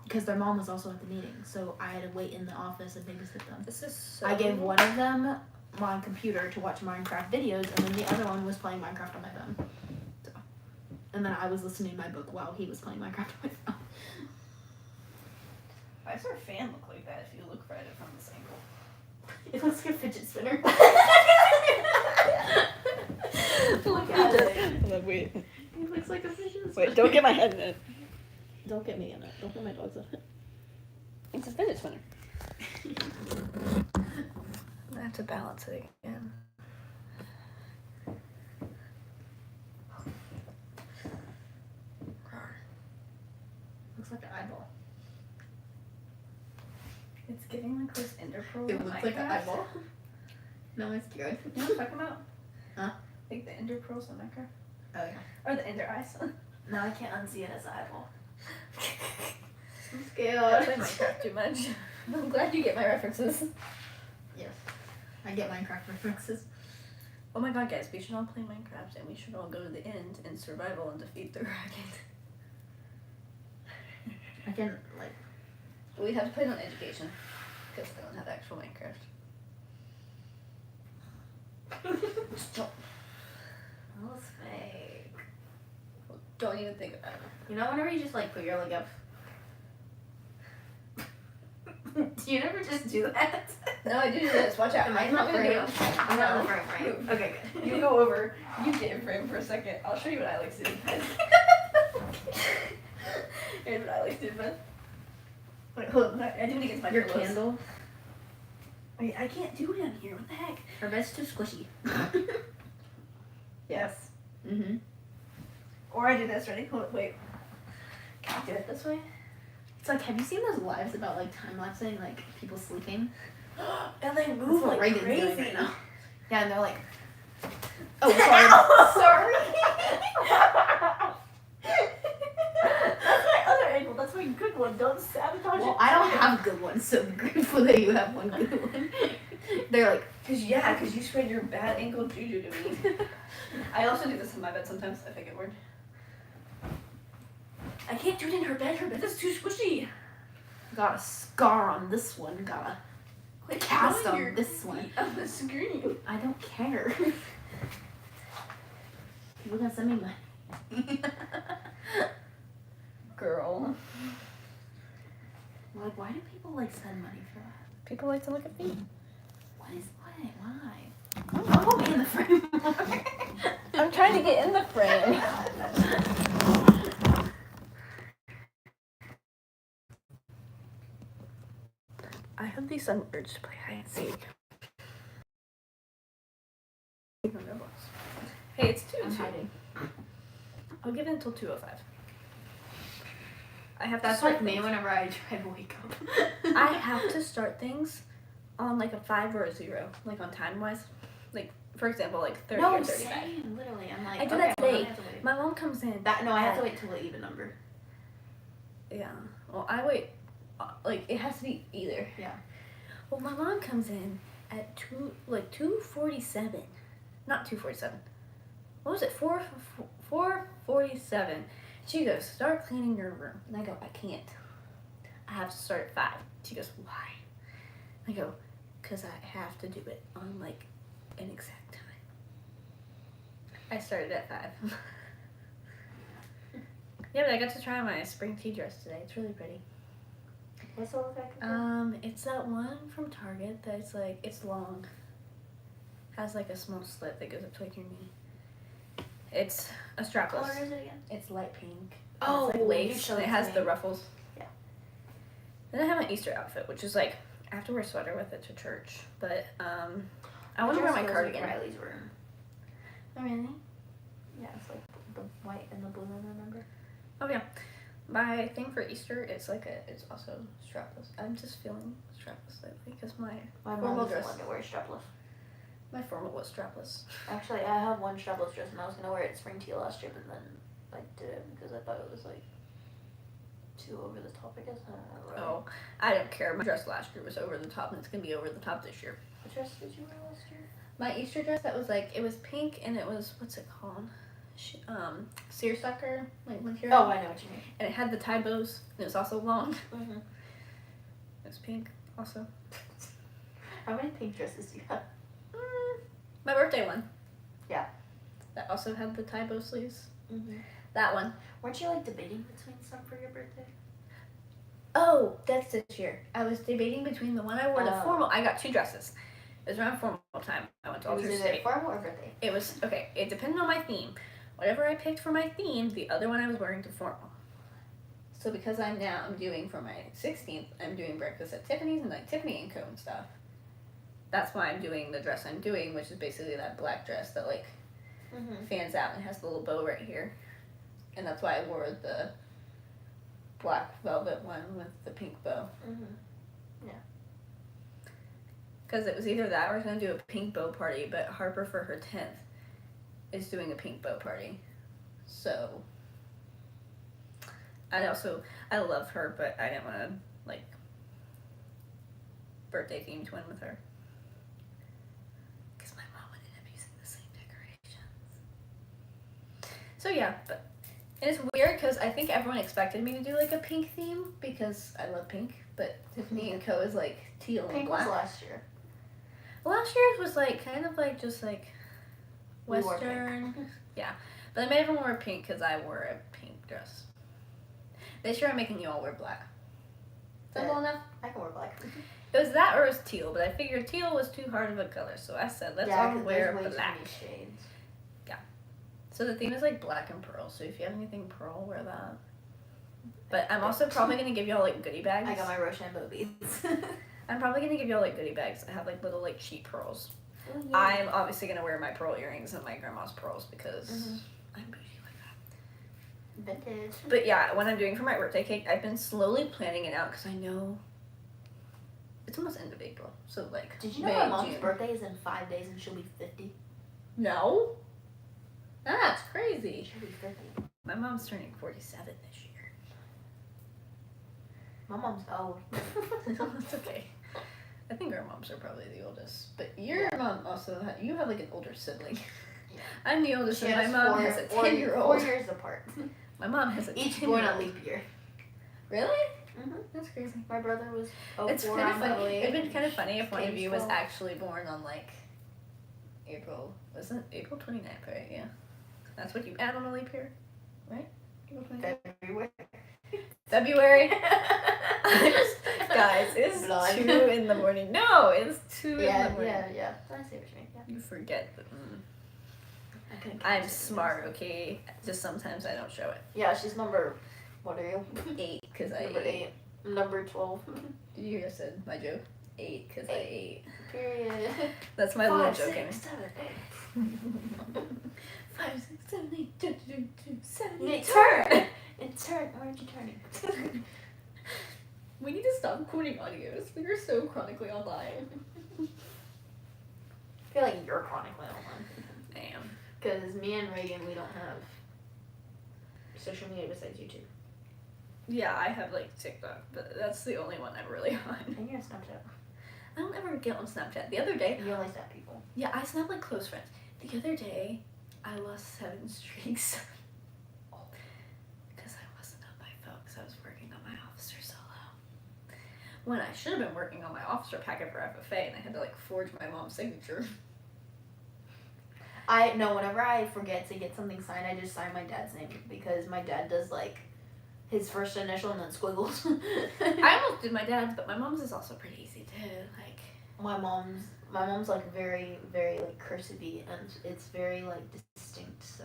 because their mom was also at the meeting, so I had to wait in the office and babysit them. This is so. I gave one of them my computer to watch Minecraft videos, and then the other one was playing Minecraft on my phone. So, and then I was listening to my book while he was playing Minecraft on my phone. Why does our fan look like that if you look at it from this angle? It looks like a fidget spinner. Look at it. Wait. It looks like a fidget spinner. Wait, don't get my head in it. Don't get me in it. Don't get my dogs in it. It's a fidget spinner. I have to balance it again. Looks like an eyeball. It's giving like this ender pearl. It looks like an eyeball. No, it's good. You know what I'm talking about? Huh? Like the ender pearls on Minecraft? Oh yeah. Or the ender eyes. No, I can't unsee it as an eyeball. I'm I scared. play Minecraft too much. I'm glad you get my references. Yes. I get Minecraft references. Oh my god, guys, we should all play Minecraft and we should all go to the end in survival and defeat the dragon. I can, like... But we have to play it on education. Because I don't have actual Minecraft. Don't. That was fake. Don't even think about it. You know whenever you just, like, put your leg up? Do you never just do that? No, I do this. Watch out. I'm not gonna do it. I'm not in the frame, right? Okay, good. You go over. You get in frame for a second. I'll show you what I like to do. Here's what I like to do, bud. Wait, hold on. I do it against my Your pillows. candle? Wait, I can't do it on here. What the heck? Her bed's too squishy. Yes. Mm-hmm. Or I do this. Ready? Hold on. Wait. Can I do it this way? It's like, have you seen those lives about, like, time-lapsing, like, people sleeping? And they That's move what like Reagan's crazy. doing right now. Yeah, and they're like... Oh, sorry. That's my other angle. That's my good one. Don't sabotage it. Well, I don't have good ones, so I'm grateful that you have one good one. They're like... Because you spread your bad ankle juju to me. I also do this in my bed sometimes if I get bored. I can't do it in her bed. Her bed is too squishy. Got a scar on this one. Got a Quit cast showing on your this one. feet on the screen. I don't care. People gonna send me money. Girl. Like, why do people, like, send money for that? People like to look at feet. What? Why? Don't put me in the frame. I'm trying to get in the frame. I have the sudden urge to play hide and seek. Hey, it's 2:02. I'm hiding. I'll give it until 2:05. I have to That's start like me things. whenever I try to wake up. I have to start things on like a 5 or a 0, like on time wise. Like for example, like 30 No, or 35. same. Literally, I'm like, I do okay, that well, today. I have to wait. My mom comes in. I have to wait till an even number. Yeah. Well, I wait. Like it has to be either. Yeah. Well, my mom comes in at 2:47. Not 2:47. What was it? 4:47. She goes, start cleaning your room. And I go, I can't. I have to start at 5. She goes, why? I go, because I have to do it on like an exact time. I started at 5. Yeah, but I got to try my spring tea dress today. It's really pretty. What's the look like? It's that one from Target that's like, it's long. Has like a small slit that goes up to like your knee. It's a strapless. What color is it again? It's light pink. Oh, It's like you lace. showed And it it has to the me. ruffles. Yeah. Then I have my Easter outfit, which is like I have to wear a sweater with it to church, but I want to wear my cardigan. Riley's room. Oh really? Yeah, it's like the white and the blue one, remember? Oh yeah. My thing for Easter is like it's also strapless. I'm just feeling strapless lately because my formal dress. To wear strapless. My formal was strapless. Actually, I have one strapless dress and I was gonna wear it spring teal last year, but then I didn't because I thought it was like too over the top. I guess. I don't know. Right? Oh, I don't care. My dress last year was over the top, and it's gonna be over the top this year. What dress did you wear last year? My Easter dress that was like it was pink and it was what's it called? Seersucker, like material. Oh, I know what you mean. And it had the tie bows, and it was also long. Mm-hmm. It was pink, also. How many pink dresses do you have? My birthday one. Yeah. That also had the tie bow sleeves. Mm-hmm. That one. Weren't you like debating between some for your birthday? Oh, that's this year. I was debating between the one I wore, the formal. I got 2 dresses. It was around formal time. I went to Alter State. Was it formal or birthday? It was, okay, it depended on my theme. Whatever I picked for my theme, the other one I was wearing to formal. So because I'm doing for my 16th, I'm doing breakfast at Tiffany's and like Tiffany & Co. and stuff. That's why I'm doing the dress I'm doing, which is basically that black dress that like fans out and has the little bow right here. And that's why I wore the black velvet one with the pink bow. Yeah. Because it was either that or I was going to do a pink bow party, but Harper for her 10th is doing a pink bow party. So I love her, but I didn't want to like birthday themed one with her. Because my mom would end up using the same decorations. So yeah, but it's weird because I think everyone expected me to do like a pink theme because I love pink, but Tiffany & Co. is like teal and black. Pink was last year. Last year's was like kind of like just like Western. Yeah, but I made everyone wear pink because I wore a pink dress. This year I'm making you all wear black. Is that cool enough? I can wear black. It was that or it was teal, but I figured teal was too hard of a color, so I said let's all wear black. Shades. Yeah. So the theme is like black and pearl. So if you have anything pearl, wear that. But I'm also probably gonna give y'all like goodie bags. I got my Rochambeau beads. I'm probably gonna give y'all like goodie bags. I have like little like cheap pearls. Oh, yeah. I'm obviously gonna wear my pearl earrings and my grandma's pearls because I'm bougie like that. Vintage. But yeah, what I'm doing for my birthday cake, I've been slowly planning it out because I know it's almost end of April. So like, did you know my mom's birthday is in 5 days and she'll be 50? No. That's crazy. She'll be 50. My mom's turning 47 this year. My mom's old. It's okay. I think our moms are probably the oldest. But your mom also, you have like an older sibling. Yeah. I'm the oldest, and my mom has a 10-year-old. 4 years apart. My mom has a each born a leap year. Really? That's crazy. My brother was it's kind of funny. It'd been kind of funny if one of you was actually born on like April. Wasn't it April 29th, right? Yeah. That's what you add on a leap year, right? April 29th. February. Guys, it's 2 in the morning. No, it's 2 in the morning. Yeah. I see what you mean. Yeah. You forget, but I'm smart, okay? Just sometimes I don't show it. Yeah, she's number, what are you? 8, because I number ate. 8. Number 12. Did you just said my joke? 8, because I ate. Period. That's my little 5, joke. 6, 7, 8. 5, 6, 7, 8, 2, 2, 2, 7, 8. Turn! It's turn. Why aren't you turning? We need to stop quoting audios. We are so chronically online. I feel like you're chronically online. I am. Because me and Reagan, we don't have social media besides YouTube. Yeah, I have like TikTok, but that's the only one I'm really on. And you have Snapchat. I don't ever get on Snapchat. The other day... You only snap people. Yeah, I snap like close friends. The other day, I lost 7 streaks. Because I wasn't on my phone because I was working on my officer solo. When I should have been working on my officer packet for FFA and I had to like forge my mom's signature. Whenever I forget to get something signed, I just sign my dad's name because my dad does like his first initial and then squiggles. I almost did my dad's, but my mom's is also pretty easy too. Like my mom's like very, very like cursive-y and it's very like distinct. So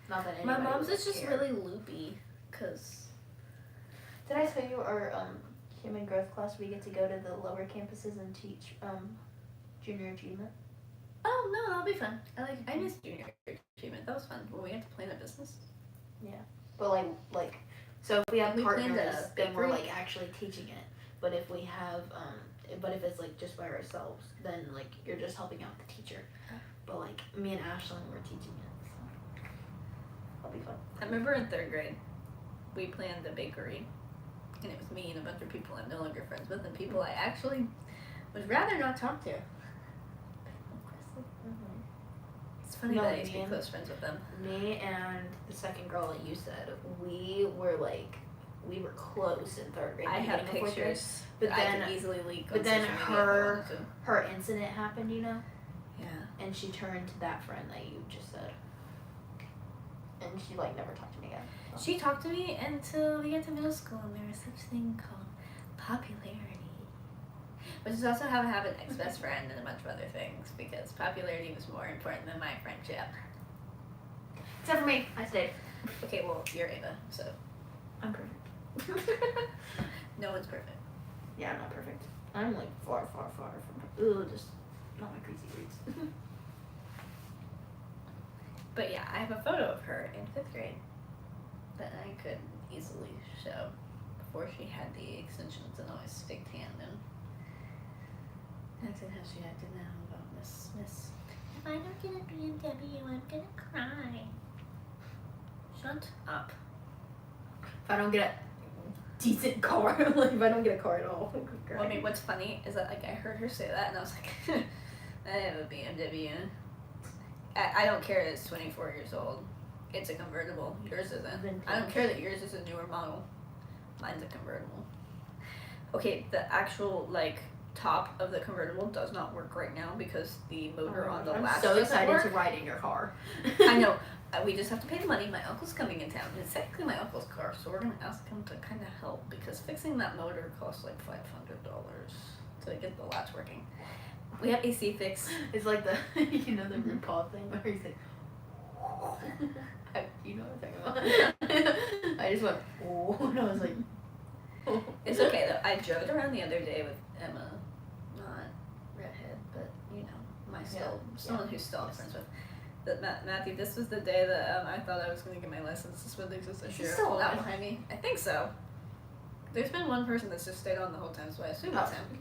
not that my anybody mom's would is just care. really loopy. Cause did I tell you or human growth class, we get to go to the lower campuses and teach junior achievement. Oh no, that'll be fun. I miss junior achievement. That was fun when we had to plan a business. Yeah, but like, so if we have partners, then we're bakery? like actually teaching it. But if we have but if it's like just by ourselves, then like you're just helping out the teacher. But like me and Ashlyn were teaching it, so that'll be fun. I remember in 3rd grade, we planned the bakery, and it was me and a bunch of people I'm no longer friends with, and people I actually would rather not talk to. It's funny that I used to be close friends with them. Me and the second girl that you said, we were close in 3rd grade. I have pictures, but then I could easily leak. But then her incident happened, you know. Yeah. And she turned to that friend that you just said, and she like never talked to me again. So. She talked to me until we got to middle school, and there was such a thing called popularity. Which is also how I have an ex-best friend and a bunch of other things, because popularity was more important than my friendship. Except for me, I stayed. Okay, well, you're Ava, so. I'm perfect. No one's perfect. Yeah, I'm not perfect. I'm like far from, just not my crazy roots. But yeah, I have a photo of her in 5th grade that I could easily show before she had the extensions and always stick tan and acted how she acted now about Miss. If I don't get a BMW, I'm gonna cry. Shut up. If I don't get a decent car, like if I don't get a car at all. Well, I mean, what's funny is that like I heard her say that and I was like, I have a BMW. I don't care that it's 24 years old. It's a convertible. Yours isn't. I don't care that yours is a newer model. Mine's a convertible. Okay, the actual like top of the convertible does not work right now because the motor on the latch so doesn't excited work. to ride in your car. I know. We just have to pay the money. My uncle's coming in town. It's technically my uncle's car, so we're gonna ask him to kind of help because fixing that motor costs like $500 to get the latch working. We have AC fix. It's like the the RuPaul thing where he's like, you know what I'm talking about. I just went, oh, and I was like, oh. It's okay though. I drove it around the other day with Emma, not redhead, but someone who's still friends with. But Matthew, this was the day that I thought I was going to get my license suspended because the sheriff pulled out behind me. I think so. There's been one person that's just stayed on the whole time, so I assume it's him.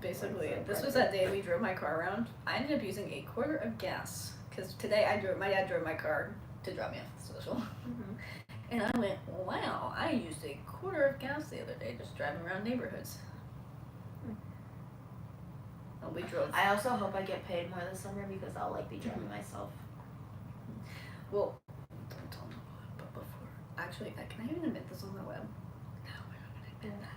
Basically, this was that day we drove my car around. I ended up using a quarter of gas because today my dad drove my car to drop me off at the social. Mm-hmm. And I went, wow, I used a quarter of gas the other day just driving around neighborhoods. And we drove. I also hope I get paid more this summer because I'll be driving myself. Well, don't tell me what, but before. Actually, can I even admit this on the web? No, we're not going to admit that.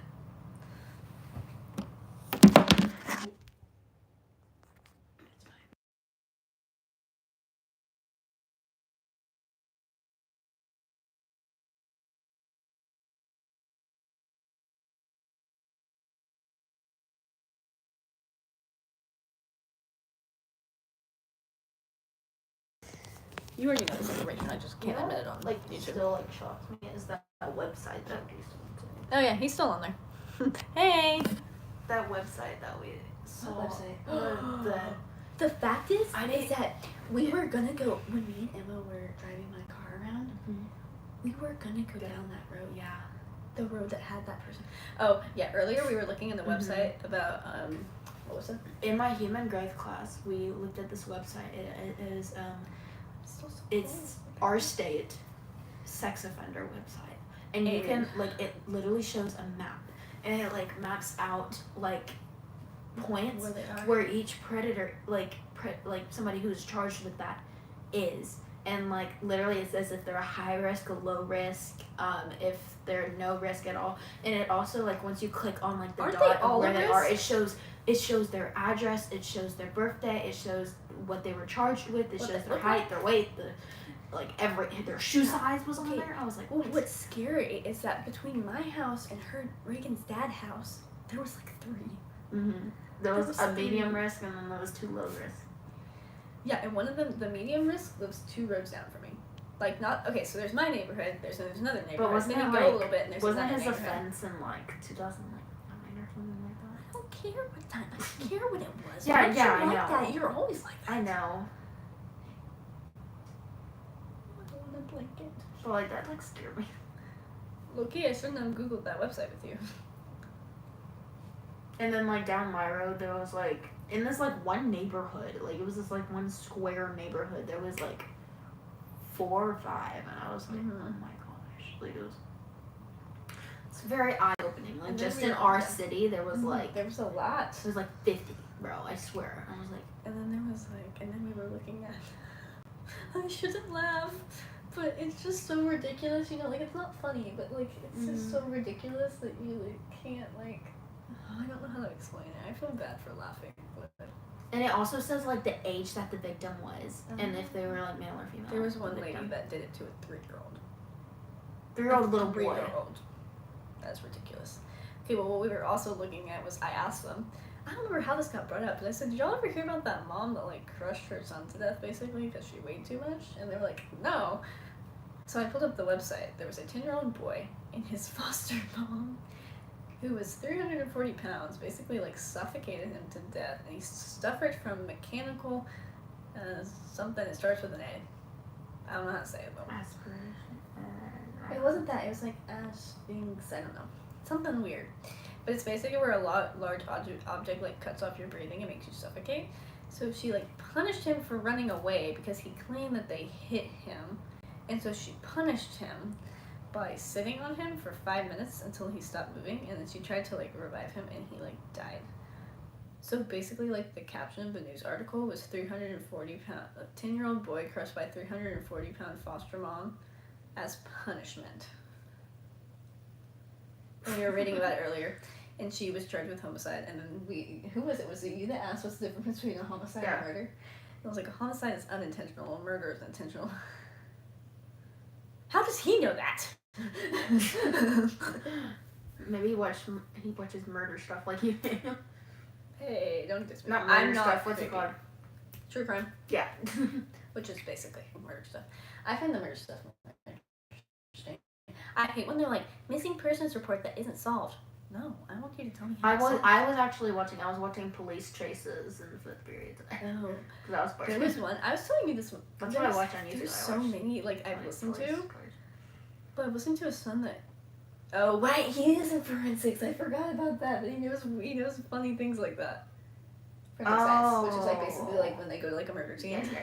You already know this information, I just can't admit it on YouTube. Still shocks me is that website that we used to. Oh yeah, he's still on there. Hey! That website that we saw. What website? The fact is that we were gonna go, when me and Emma were driving my car around, we were gonna go down that road. Yeah. The road that had that person. Oh, yeah, earlier we were looking in the website about, what was it? In my human growth class, we looked at this website. It is, it's our state sex offender website. And you can, it literally shows a map. And it, maps out, points where each predator, somebody who's charged with that is. And, literally it says if they're a high risk, a low risk, if they're no risk at all. And it also, once you click on, the dot of where they are, it shows their address, it shows their birthday, it shows what they were charged with, it shows their height, their weight, their shoe size was on there. I was like, well, what's scary is that between my house and Reagan's dad's house, there was 3. Mm-hmm. There was a medium risk and then there was 2 low risk. Yeah, and one of them, the medium risk, lives 2 roads down from me. Like, not, okay, so there's my neighborhood, there's another neighborhood, But wasn't then you it, go like, a little bit and there's wasn't another his neighborhood. offense in, like, 2009 or something like that? I don't care what time, I don't care what it was. Yeah, Once yeah, you're I like know. that, you're always like that. I know. I don't want a blanket. But, like, that, like, scared me. Loki, I shouldn't have Googled that website with you. And then, like, down my road, there was, like, in this, like, one neighborhood, like, it was this, like, one square neighborhood, there was, like, 4 or 5, and I was like, Mhm. oh my gosh, like, it's very eye-opening, like, And just then in our city, there was, like, there was a lot. there was, like, 50, bro, I swear, I was like, And then there was, like, and then we were looking at, I shouldn't laugh, but it's just so ridiculous, you know, like, it's not funny, but, like, it's just so ridiculous that you, like, can't, like, I don't know how to explain it. I feel bad for laughing, but... And it also says, like, the age that the victim was, and if they were, like, male or female. There was one lady that did it to a 3-year-old. 3-year-old little boy. 3-year-old. That's ridiculous. Okay, well, what we were also looking at was, I asked them, I don't remember how this got brought up, but I said, did y'all ever hear about that mom that, like, crushed her son to death, basically, because she weighed too much? And they were like, no. So I pulled up the website. There was a 10-year-old boy and his foster mom, who was 340 pounds, basically, like, suffocated him to death, and he suffered from mechanical, something that starts with an A. I don't know how to say it, though. Aspiration. It wasn't that, it was, like, things, I don't know. Something weird. But it's basically where a large object, like, cuts off your breathing and makes you suffocate. So she, like, punished him for running away because he claimed that they hit him, and so she punished him by sitting on him for 5 minutes until he stopped moving, and then she tried to, like, revive him, and he, like, died. So basically, like, the caption of the news article was 340 pound, a 10-year-old boy crushed by 340 pound foster mom as punishment. And we were reading about it earlier, and she was charged with homicide, and then who was it? Was it you that asked what's the difference between a homicide and murder? It was like, a homicide is unintentional, a murder is intentional. How does he know that? Maybe he watches murder stuff like you do. Hey, don't diss me. Not murder I'm not stuff, what's it creepy. called? True crime. Yeah. Which is basically murder stuff. I find the murder stuff more interesting. I hate when they're like, missing persons report that isn't solved. No, I want you to tell me how I was watching Police Chases in the 5th period today. Oh. That was part There was one, I was telling you this one. That's what I watch on YouTube. There's so many, like, I've listened to. Police. But I listened to a son that... Oh, wait, he is in forensics. I forgot about that. But he knows funny things like that. Forensic science, which is, like, basically, like, when they go to, like, a murder scene. Yeah.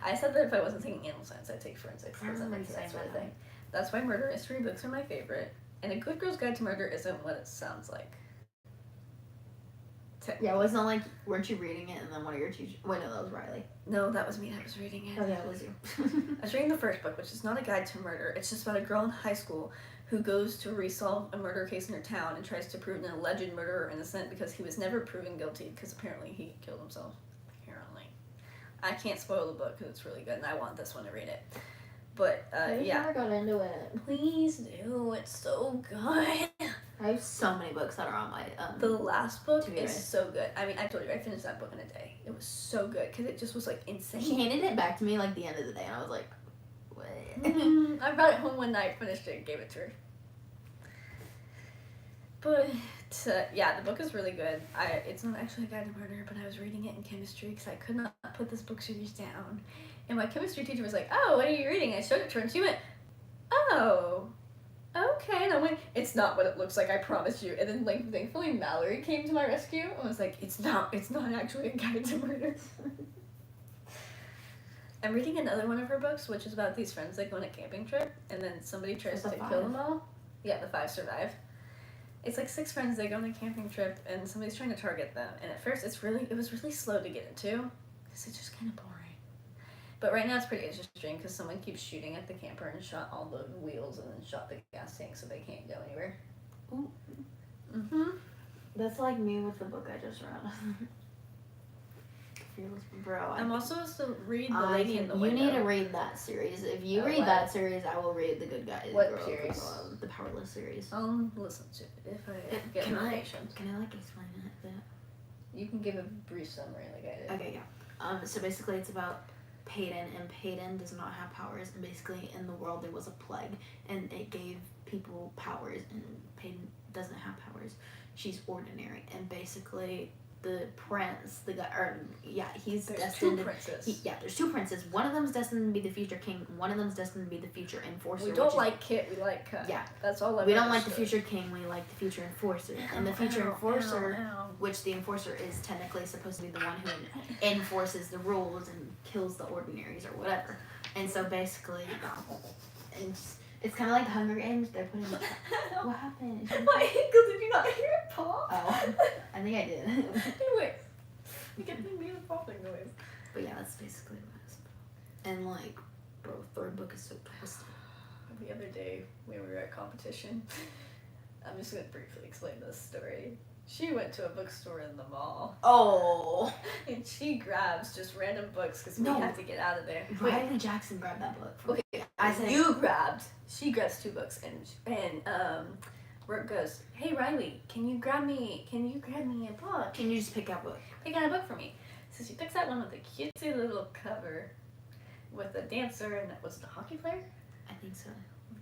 I said that if I wasn't taking animal science, I'd take forensics. Because I'm into that sort of thing. That's why murder mystery books are my favorite. And A Good Girl's Guide to Murder isn't what it sounds like. Yeah, it wasn't like, weren't you reading it and then one of your teachers... Wait, no, that was Riley. No, that was me that was reading it. Oh, yeah, it was you. I was reading the first book, which is not a guide to murder. It's just about a girl in high school who goes to resolve a murder case in her town and tries to prove an alleged murderer innocent because he was never proven guilty because apparently he killed himself. Apparently. I can't spoil the book because it's really good and I want this one to read it. But, yeah. I never got into it. Please do. It's so good. I have so many books that are on my... The last book is so good. I mean, I told you, I finished that book in a day. It was so good because it just was, like, insane. She handed it back to me, like, the end of the day, and I was like, what? I brought it home one night, finished it, and gave it to her. But, yeah, the book is really good. It's not actually a guide to murder, but I was reading it in chemistry because I could not put this book series down. And my chemistry teacher was like, oh, what are you reading? I showed it to her, and she went, oh, okay. And I went, it's not what it looks like, I promise you. And then, like, thankfully, Mallory came to my rescue and was like, it's not actually a guide to murder. I'm reading another one of her books, which is about these friends that go on a camping trip, and then somebody tries to kill them all. Yeah, the 5 survive. It's like 6 friends, they go on a camping trip, and somebody's trying to target them. And at first, it was really slow to get into, because it's just kind of boring. But right now it's pretty interesting, because someone keeps shooting at the camper and shot all the wheels and then shot the gas tank so they can't go anywhere. Ooh. Mm-hmm. That's like me with the book I just read. Bro, I'm also supposed to read The Lady in the Window. You need to read that series. If you read that series, I will read The Good Guy. What series? The Powerless series. I'll listen to it if I get information. Can I like explain it? You can give a brief summary like I did. Okay, yeah. So basically it's about Peyton, and Peyton does not have powers, and basically in the world there was a plague, and it gave people powers, and Peyton doesn't have powers. She's ordinary, and basically the prince, the guy, or yeah, he's There's destined. two princes. There's two princes. One of them's destined to be the future king. One of them's destined to be the future enforcer. We don't like Kit. We like Cut. Yeah, that's all. We don't like the future king. We like the future enforcer. And the future enforcer, which the enforcer is technically supposed to be the one who enforces the rules and kills the ordinaries or whatever. And so basically, it's kind of like the Hunger Games. They're putting. What happened? My ankle, did you not hear it pop? Oh, I think I did. Anyway, you get the music popping noise. But yeah, that's basically what it is. And like, bro, third book is so twisted. The other day when we were at competition, I'm just gonna briefly explain this story. She went to a bookstore in the mall. Oh. And she grabs just random books because we had to get out of there. Riley Jackson grabbed that book. Okay, I said she grabs 2 books and Brooke goes, "Hey Riley, can you grab me a book? Can you just pick out book? Pick out a book for me." So she picks out one with a cutesy little cover with a dancer and was it a hockey player? I think so.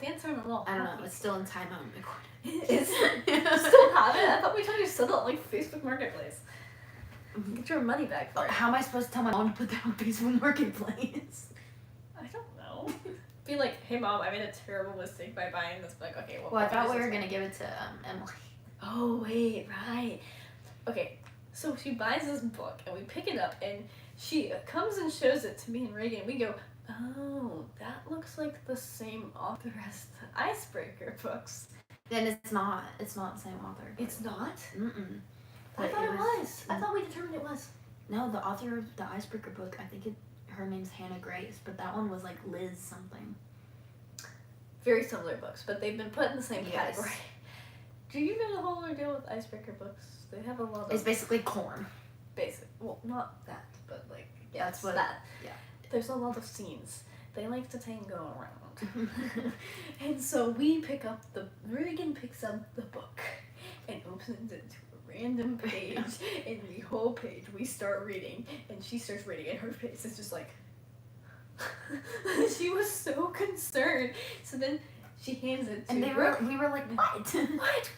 Dancer and a little I don't know. It's still in timeout recording. Still have it? I thought we told you to sell it on like Facebook Marketplace. Get your money back for it. How am I supposed to tell my mom to put that on Facebook Marketplace? I don't know. Be like, "Hey mom, I made a terrible mistake by buying this book." Okay, well I thought we were gonna give it to Emily. Oh wait, right. Okay, so she buys this book and we pick it up and she comes and shows it to me and Reagan. We go, "Oh, that looks like the same author as the Icebreaker books." Then it's not. It's not the same author. It's not? Mm-mm. I thought it was. I thought we determined it was. No, the author of the Icebreaker book, I think her name's Hannah Grace, but that one was like Liz something. Very similar books, but they've been put in the same category. Do you know the whole ordeal with Icebreaker books? They have a lot of... It's basically corn. Basic. Well, not that, but like... Yeah, that's what... that. Yeah. There's a lot of scenes. They like to tango around. And so Reagan picks up the book and opens it to a random page. And the whole page we start reading, and she starts reading, and her face is just like... She was so concerned. So then she hands it to Brooke. We were like, what?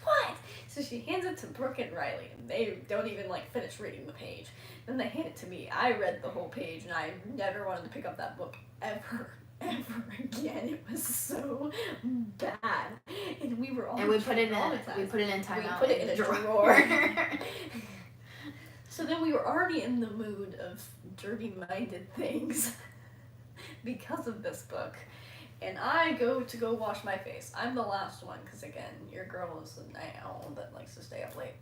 What? So she hands it to Brooke and Riley, and they don't even like finish reading the page. Then they hand it to me. I read the whole page, and I never wanted to pick up that book ever again. It was so bad, and we were all and we put it in timeout. We put it in a drawer. So then we were already in the mood of dirty-minded things because of this book. And I go wash my face. I'm the last one, because again, your girl is a night owl that likes to stay up late.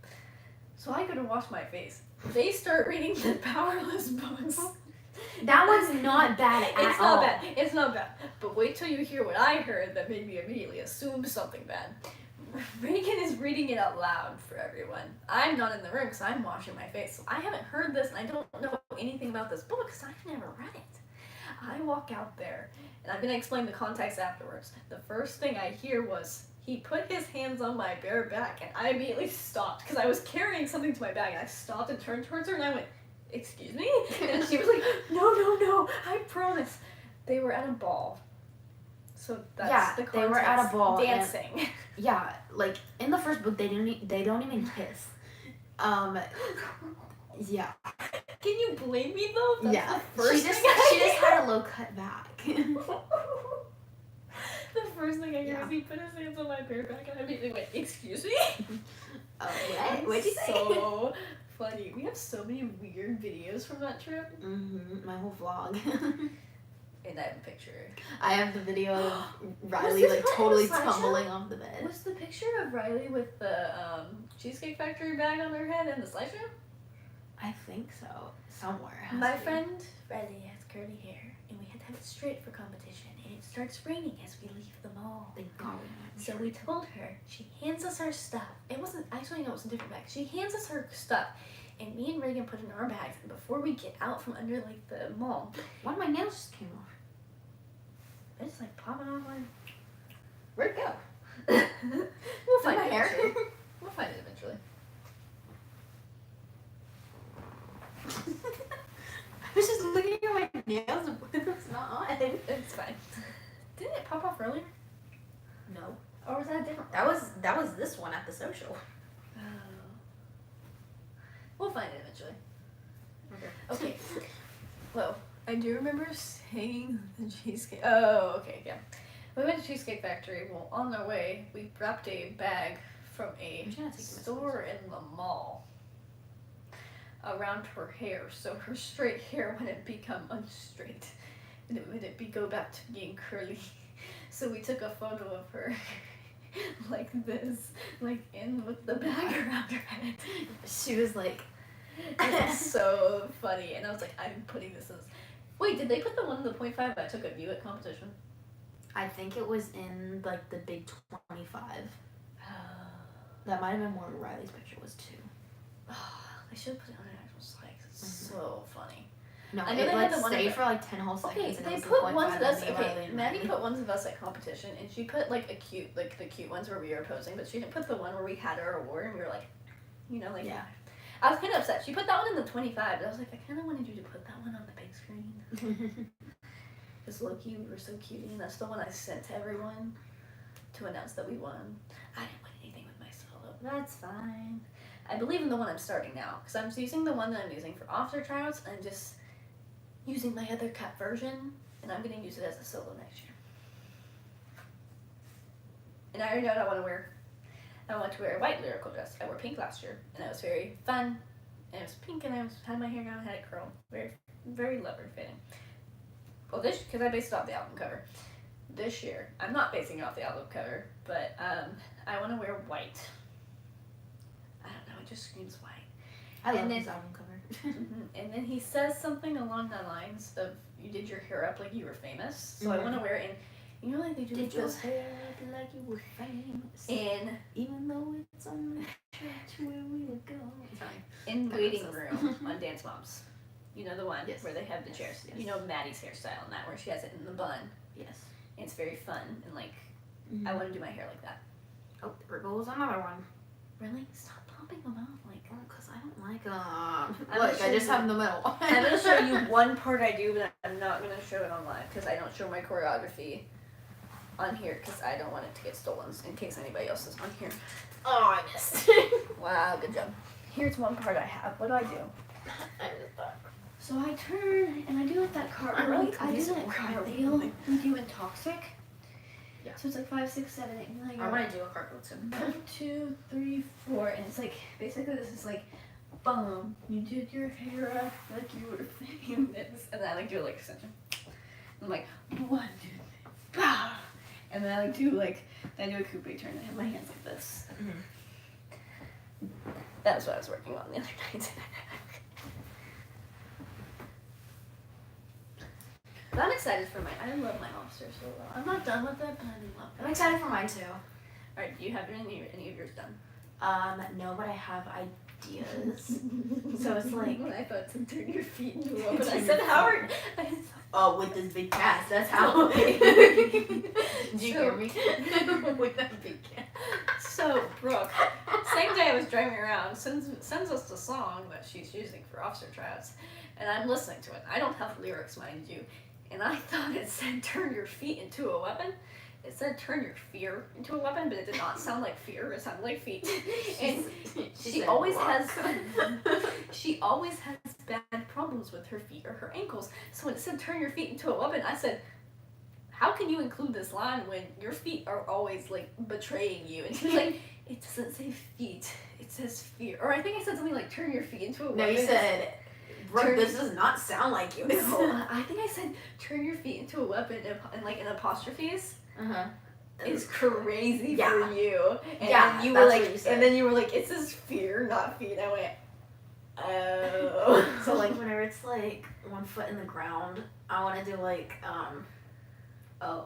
So I go to wash my face. They start reading the Powerless books. That one's not bad at all. It's not bad. But wait till you hear what I heard that made me immediately assume something bad. Reagan is reading it out loud for everyone. I'm not in the room because I'm washing my face. So I haven't heard this, and I don't know anything about this book because I've never read it. I walk out there, and I'm going to explain the context afterwards. The first thing I hear was, he put his hands on my bare back, and I immediately stopped, because I was carrying something to my bag, and I stopped and turned towards her, and I went, "Excuse me?" And she was like, no, I promise. They were at a ball. So that's the context. They were at a ball. Dancing. Yeah, like, in the first book, they don't even kiss. Yeah. Can you blame me though? That's the first she just had a low cut back. The first thing I hear is he put his hands on my bare back, and I immediately went, "Excuse me?" What? What'd you say? So funny. We have so many weird videos from that trip. My whole vlog. And I have a picture. I have the video of Riley like totally tumbling off the bed. Was the picture of Riley with the Cheesecake Factory bag on her head in the slideshow? I think so. Somewhere. My friend Riley has curly hair, and we had to have it straight for competition, and it starts raining as we leave the mall. Thank God. So we told her, she hands us our stuff. It wasn't, actually no, it was a different bag. She hands us her stuff, and me and Reagan put it in our bags, and before we get out from under like the mall. One of my nails just came off. It's like popping off like... Where'd it go? We'll find it eventually. We'll find it eventually. I was just looking at my nails and was this one at the social. We'll find it eventually. Okay. Well, I do remember seeing the cheesecake. Oh, okay, yeah. We went to Cheesecake Factory. Well, on our way, we dropped a bag from a store in the mall around her hair, so her straight hair wouldn't become unstraight, and it wouldn't go back to being curly. So we took a photo of her like this, like in with the bag around her head. She was like, it's so funny, and I was like, I'm putting this as. Wait, did they put the one in the .5 I took a view at competition? I think it was in like the big 25. That might have been where Riley's picture was too. They should put it on an actual slide. It's so funny. No, I know it they like had the one stayed for like 10 whole Okay, seconds. they and put it was ones of us. Riley Okay, and Maddie Riley. put ones of us at competition, and she put like the cute ones where we were posing, but she didn't put the one where we had our award and we were like, like. Yeah. I was kind of upset. She put that one in the 25, but I was like, I kind of wanted you to put that one on the big screen. Because low-key, we were so cutie, and that's the one I sent to everyone to announce that we won. I didn't win anything with my solo. That's fine. I believe in the one I'm starting now, because I'm using the one that I'm using for officer tryouts, and just using my other cut version, and I'm going to use it as a solo next year. And I already know what I want to wear. I want to wear a white lyrical dress. I wore pink last year, and it was very fun. And it was pink, and I had my hair down, had it curled. Very, very leopard fitting. Well, because I based it off the album cover. This year, I'm not basing it off the album cover, but I want to wear white. I don't know, it just screams white. I love this album cover. And then he says something along the lines of, you did your hair up like you were famous. So I want to wear it in, like they do did this. Your hair up like you were famous. And even though it's on the track to where we'll go. Sorry. In waiting room on Dance Moms. You know the one where they have the chairs. Yes. You know Maddie's hairstyle in that, where she has it in the bun. Yes. And it's very fun, and like, I want to do my hair like that. Oh, there goes another one. Really? Stop popping them out. Like, because I don't like them. Look, I just have the middle. I'm going to show you one part I do, but I'm not going to show it on live, because I don't show my choreography on here, because I don't want it to get stolen, in case anybody else is on here. Oh, I missed. Wow, good job. Here's one part I have. What do I do? So I turn and I do like that cartwheel. I do that cartwheel we do in Toxic. Yeah. So it's like 5, 6, 7, 8, 9. I want to do a cartwheel too. 1, 2, 3, 4, and it's like basically this is like, boom, you did your hair up like you were famous, and then I like do like extension. I'm like 1, 2, 3, bah, and then I like do like then I do a coupe turn and I have my hands like this. That's what I was working on the other night. But I'm excited for mine. I love my officer so well. I'm not done with it, but I'm in love with it. I'm excited for mine too. Alright, do you have any of yours done? No, but I have ideas. So it's like I thought to turn your feet into a but I said Howard. Oh, with this big cast, that's how. Did you hear me? With that big cast. So Brooke, same day I was driving around, sends us the song that she's using for officer tryouts, and I'm listening to it. I don't have lyrics, mind you, and I thought it said "turn your feet into a weapon." It said "turn your fear into a weapon," but it did not sound like fear. It sounded like feet. And she always has bad problems with her feet or her ankles. So when it said "turn your feet into a weapon," I said, how can you include this line when your feet are always like betraying you? And she's like, it doesn't say feet, it says fear. Or I think I said something like turn your feet into a weapon. No, you said, Brooke, this does not sound like you. No, I think I said turn your feet into a weapon and like in apostrophes. Is crazy for you. And you were like, and then you were like, it says fear, not feet. I went, oh. So like whenever it's like 1 foot in the ground, I want to do like a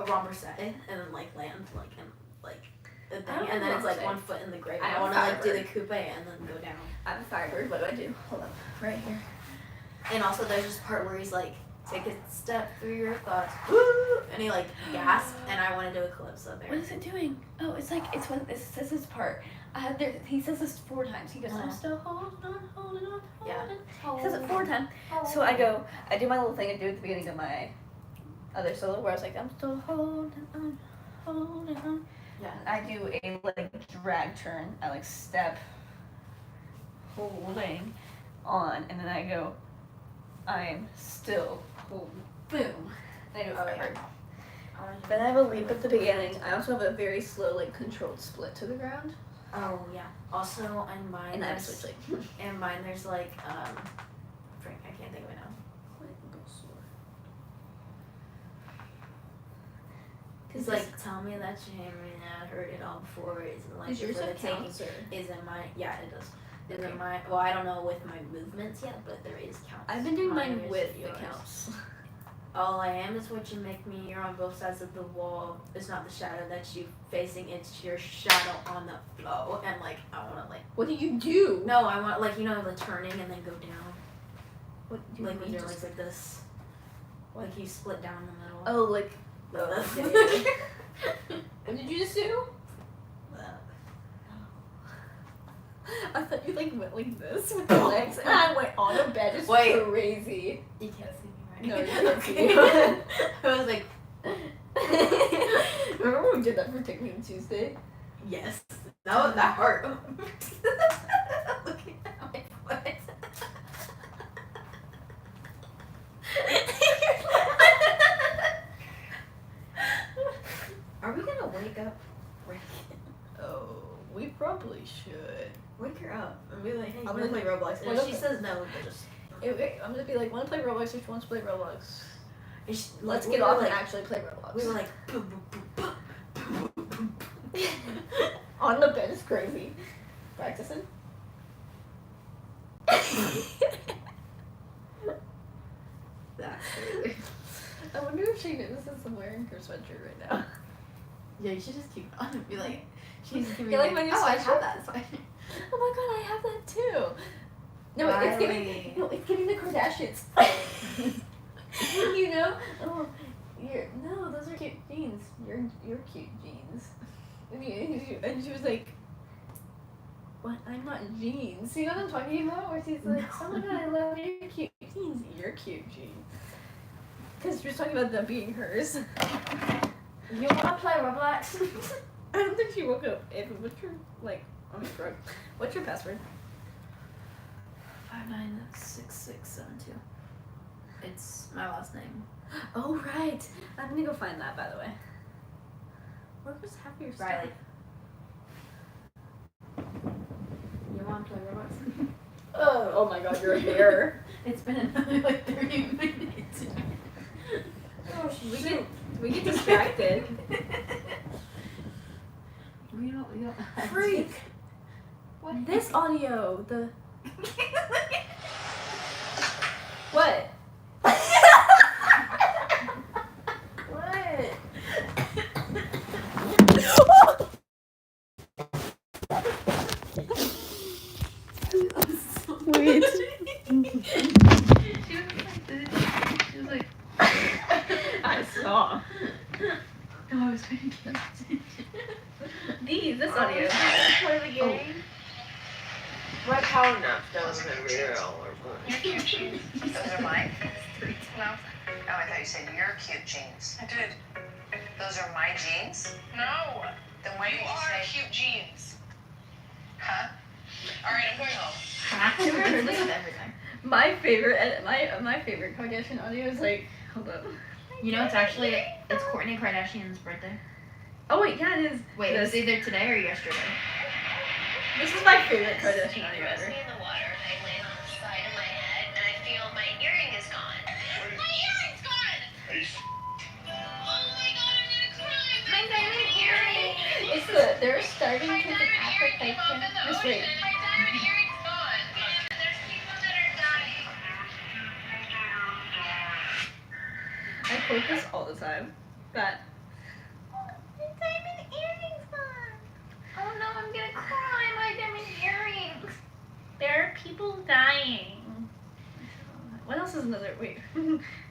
romper set and then like land like in like the thing, and then it's like 1 foot in the grave. I want to like do the coupe and then go down. I have a Firebird. What do I do? Hold on, right here. And also there's this part where he's like, take a step through your thoughts, woo, and he like gasps, and I want to do a calypso there. What is it doing? Oh, it's like it's when it says this part. He says this 4 times. He goes, I'm still holding on. Yeah. He says it 4 times. So I do my little thing I do at the beginning of my other solo where I was like, I'm still holding on. Yeah. I do a like drag turn. I like step, holding on, and then I go. I'm still holding. Boom. And I do it forever. But I have a leap at the beginning. I also have a very slow, like controlled split to the ground. Oh yeah. Also, in mine, and I switch like. in mine, there's like Frank, I can't think of it now. Cause like tell me that you heard it all before. Isn't like is yours for the a counts or? Isn't my it does. Isn't my well I don't know with my movements yet, but there is counts. I've been doing mine with the counts. All I am is what you make me. You're on both sides of the wall. It's not the shadow that you facing. It's your shadow on the flow. And like I wanna like. What do you do? No, I want like the turning and then go down. What do you like mean? When your legs like this. What? Like you split down the middle. Oh, like. What did you just do? I thought you like went like this with your legs, and I went on a bed just crazy. You can't see me, right? No, you can't see me. I was like. Remember when we did that for Technique Tuesday? Yes. That hurt. Look at my foot. Are we gonna wake up Rick? Oh, we probably should. Wake her up and be like, hey, I'm gonna play Roblox. And if she says no, we'll just. I'm gonna be like, wanna play Roblox if she wants to play Roblox. Let's we get off like, and actually play Roblox. We were like, boom, boom, boom, boom, boom, boom. On the bed is crazy. Practicing. That's crazy. I wonder if she notices I'm wearing her sweatshirt right now. Yeah, you should just keep it on and be like, she's giving me like my new I sweatshirt? have that sweatshirt. Oh my god, I have that too. No, it's giving the Kardashians. You know? Oh, those are cute jeans. You're cute jeans. And she was like, what? I'm not jeans. You know what I'm talking about? Where she's like, oh my god, I love your cute jeans. You're cute jeans. Because she was talking about them being hers. You wanna play Roblox? I don't think she woke up. What's your, what's your password? 596672. It's my last name. Oh, right. I'm gonna go find that, by the way. Where was half your stuff? Riley. You wanna play Roblox? Oh my god, your hair. It's been another like 30 minutes. Oh, we get distracted. We don't Freak. What? This audio, What? Wait. She was like I saw. No, I was paying attention. This audio. Play the game. My power nap doesn't real or Your cute jeans. Those are mine? No. Oh, I thought you said your cute jeans. I did. Those are my jeans? No. Then why did You you are say... cute jeans. Huh? Alright, I'm going home. I've heard this everything. My favorite Kardashian audio is like, hold up. You know, it's Kourtney Kardashian's birthday. Oh wait, yeah, it is. Wait, it was either today or yesterday. This is my favorite Kardashian audio Press ever. me in the water. I land on the side of my head, and I feel my earring is gone. My earring's gone! Oh my god, I'm gonna cry! My diamond earring! They're starting My to diamond earring Africa. came off in the Just wait. ocean. My diamond earring's gone. There's people that are dying. I quote this all the time. That. My diamond earring's gone. Oh no, I'm gonna cry. My diamond earrings. There are people dying. What else is another? Wait.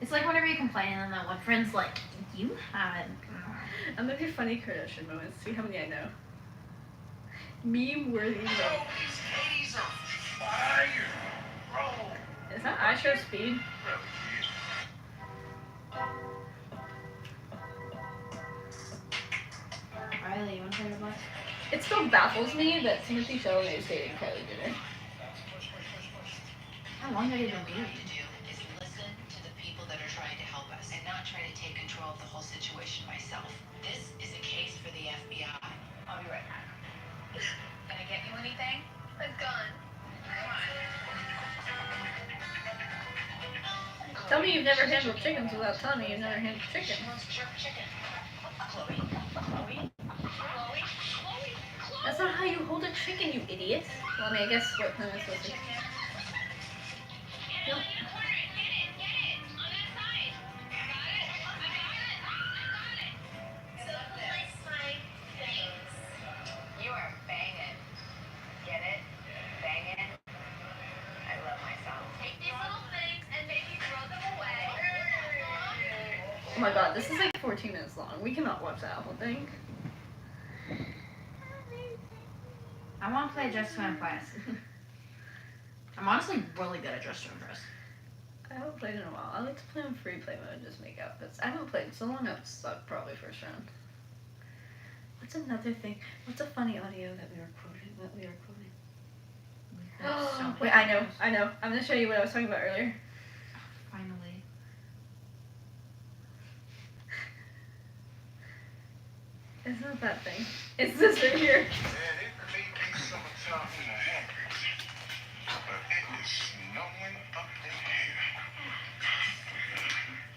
It's like whenever you complain and then that one friend's like, you had. I'm gonna do funny Kardashian moments. See how many I know. Meme worthy. These Katie's are fire. Bro. Is that I Show Speed? I Riley, you want to play the bus? It still baffles me that Timothy Chalamet is dating Kylie Jenner. How long have you been What we doing? have to do is listen to the people that are trying to help us and not try to take control of the whole situation myself. This is a case for the FBI. I'll be right back. Can I get you anything? It's gone. Come on. Tell me you've never handled chickens without telling me you've never handled chickens. She wants to jerk chicken. Chloe. That's not how you hold a chicken, you idiot. Well, I mean, I guess what am I supposed to do? Get it. Get it. On that side. Got it. I got it. So who likes my things? You are banging. Get it? Banging. I love myself. Take these little things and maybe throw them away. Oh my god, this is like 14 minutes long. We cannot watch that whole thing. I want to play Just to Impress. I'm honestly really good at Just to Impress. I haven't played in a while. I like to play on free play mode and just make outfits. I haven't played so long, I would suck probably first round. What's another thing? What's a funny audio that we were quoting? Wait, I know. I'm gonna show you what I was talking about earlier. Finally. It's not that thing. It's this right here. Man, it may be summertime in the Hamptons, but it is snowing up in here.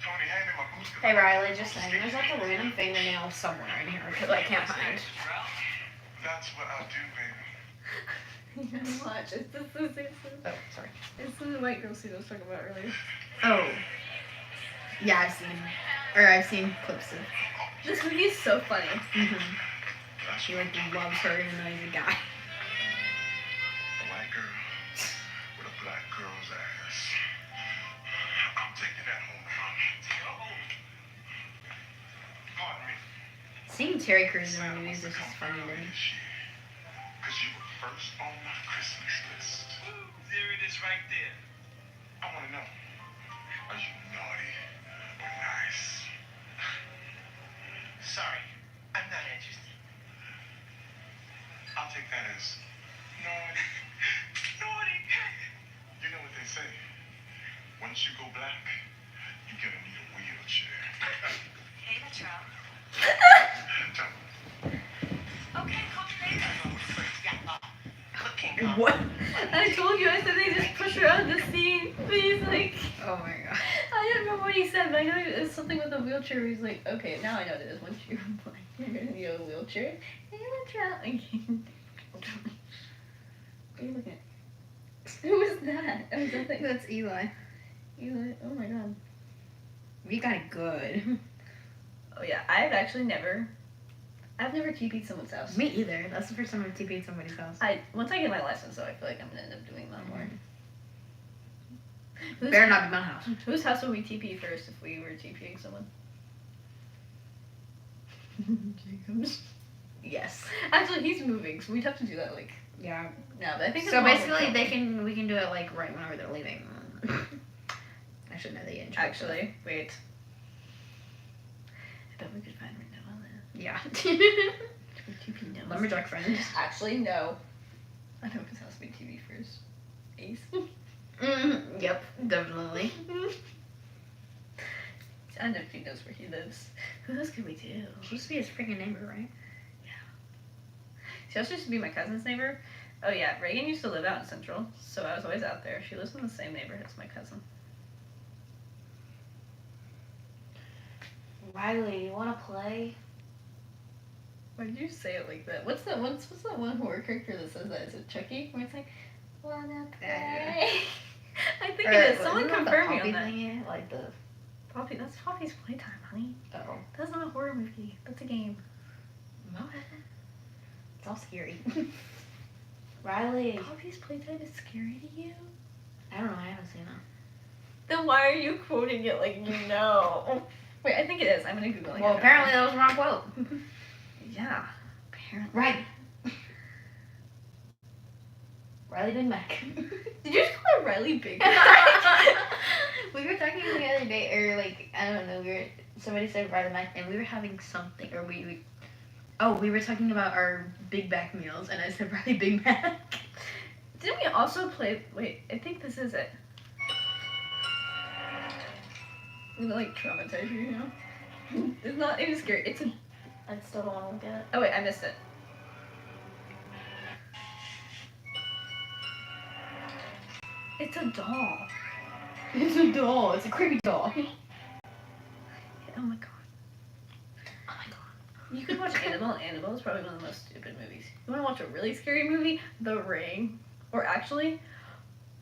Tony, hand me my booster. Hey Riley, just saying, there's like a random fingernail somewhere in here because I can't find. That's what I do, baby. You gotta watch. It's Oh, sorry. it's the white girl scene I was talking about earlier. Oh. Yeah, I've seen clips of. This movie is so funny. Mm-hmm. She like loves her even though he's a guy. A white girl with a black girl's ass. I'm taking that home, mom. Pardon me. Seeing Terry Crews in the movies is just funny to me. Because you were first on my Christmas list. There it is right there. I want to know, are you naughty or nice? Sorry, I'm not interested. I'll take that as naughty. Naughty. You know what they say. Once you go black, you're gonna need a wheelchair. Hey, Metro. Tell Okay, call me later. Yeah, cooking. What? I told you, I said they just push her out of the scene. But he's like, Oh my god. I don't remember what he said, but I know it was something with a wheelchair where he's like, okay, now I know what it is. Once you're blind, you're gonna need a wheelchair. And you want to try out again. What are you looking at? Who was that? Oh, is that the That's Eli. Eli? Oh my god. We got it good. Oh yeah, I've never TP'd someone's house. Me either. That's the first time I've TP'd somebody's house. Once I get my license, though, I feel like I'm gonna end up doing that more. Better not be my house. Whose house would we TP first if we were TPing someone? Jacob's. Yes. Actually, he's moving, so we'd have to do that like Yeah. now. But I think his So mom would basically, kill me. we can do it like right whenever they're leaving. I should know the intro. Actually, wait. I bet we could find right now on that. Yeah. TP knows. Lumberjack friends. Actually, no. I know because has to be TV first. Ace. Yep, definitely. I don't know if he knows where he lives. Who else could we do? She used to be his freaking neighbor, right? She also used to be my cousin's neighbor. Oh yeah, Reagan used to live out in Central, so I was always out there. She lives in the same neighborhood as my cousin. Riley, you wanna play? Why did you say it like that? What's that one horror character that says that? Is it Chucky? Where it's like, wanna play? I think it is. Someone confirm me on that. Thingy? Like the Poppy, that's Poppy's playtime, honey. oh. That's not a horror movie. That's a game. It's all scary. Riley. Poppy's playtime is scary to you? I don't know, I haven't seen it. Then why are you quoting it like you know? Wait, I think it is. I'm gonna Google it. Well, apparently that was the wrong quote. Yeah. Apparently. Right. Riley Big Mac. Did you just call her Riley Big? We were talking the other day, or like, I don't know, somebody said Riley Mac, and we were having something, or Oh, we were talking about our Big Mac meals, and I said probably Big Mac. Didn't we also play? Wait, I think this is it. I'm gonna like traumatize you, you know? It's not even scary. It's a. I still don't want to look at it. Oh wait, I missed it. It's a doll. It's a doll. It's a creepy doll. Oh my god. Oh my god. You could watch Annabelle. Annabelle is probably one of the most stupid movies. You want to watch a really scary movie? The Ring. Or actually,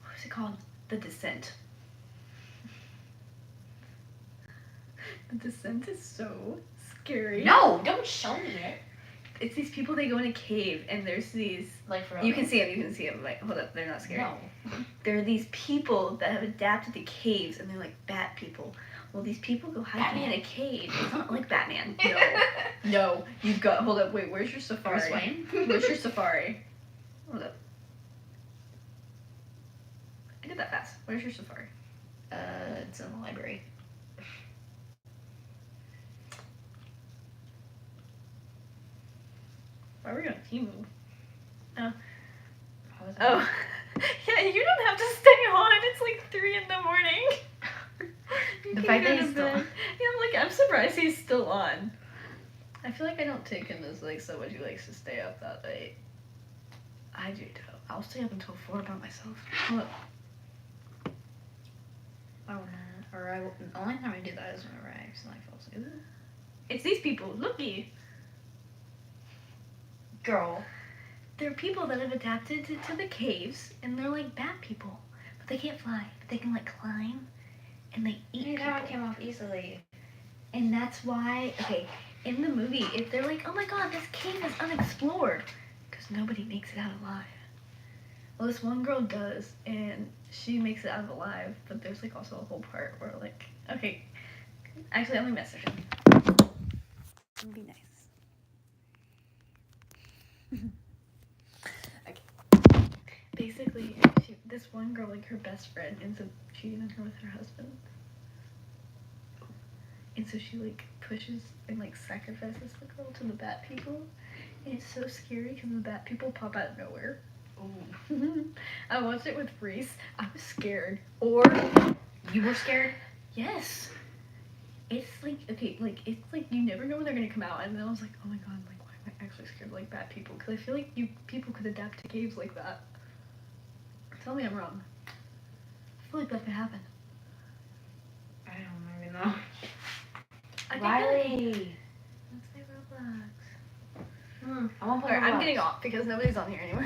what is it called? The Descent. The Descent is so scary. No, don't show me it. It's these people, they go in a cave, and there's these... Like for You can see them. Like, hold up, they're not scary. No. There are these people that have adapted to caves, and they're like bat people. Well, these people go hiking in a cave. It's not like Batman. No. No. You've got... Hold up, wait, where's your safari? Bruce Wayne? Where's your safari? Hold up. I did that fast. Where's your safari? It's in the library. Why were you on Timu? Oh. Oh. Yeah, you don't have to stay on. It's like 3 in the morning. The fact that he's still on. Yeah, I'm surprised he's still on. I feel like I don't take him as like someone who likes to stay up that late. I do though. I'll stay up until 4 by myself. Look. I won't. Or the only time I do that is whenever I accidentally fall asleep. It's these people. Looky. Girl. They're people that have adapted to the caves, and they're like bat people. But they can't fly. But they can like climb, and they eat people. That came off easily. And that's why, okay, in the movie, if they're like, oh my god, this cave is unexplored, because nobody makes it out alive. Well, this one girl does, and she makes it out alive, but there's like also a whole part where like, okay, actually, let me message him. It'd be nice. Okay. Basically, this one girl, like her best friend, ends up cheating on her with her husband. And so she like pushes and like sacrifices the girl to the bat people. And it's so scary because the bat people pop out of nowhere. Ooh. I watched it with Reese. I was scared. Or You were scared? yes. It's like, okay, like it's like you never know when they're gonna come out. And then I was like, oh my god, like why am I actually scared of like bat people? Because I feel like people could adapt to caves like that. Tell me I'm wrong. I feel like that could happen. I don't even know. I think Riley. Let's play Roblox. I won't play Alright, I'm Roblox. getting off because nobody's on here anymore.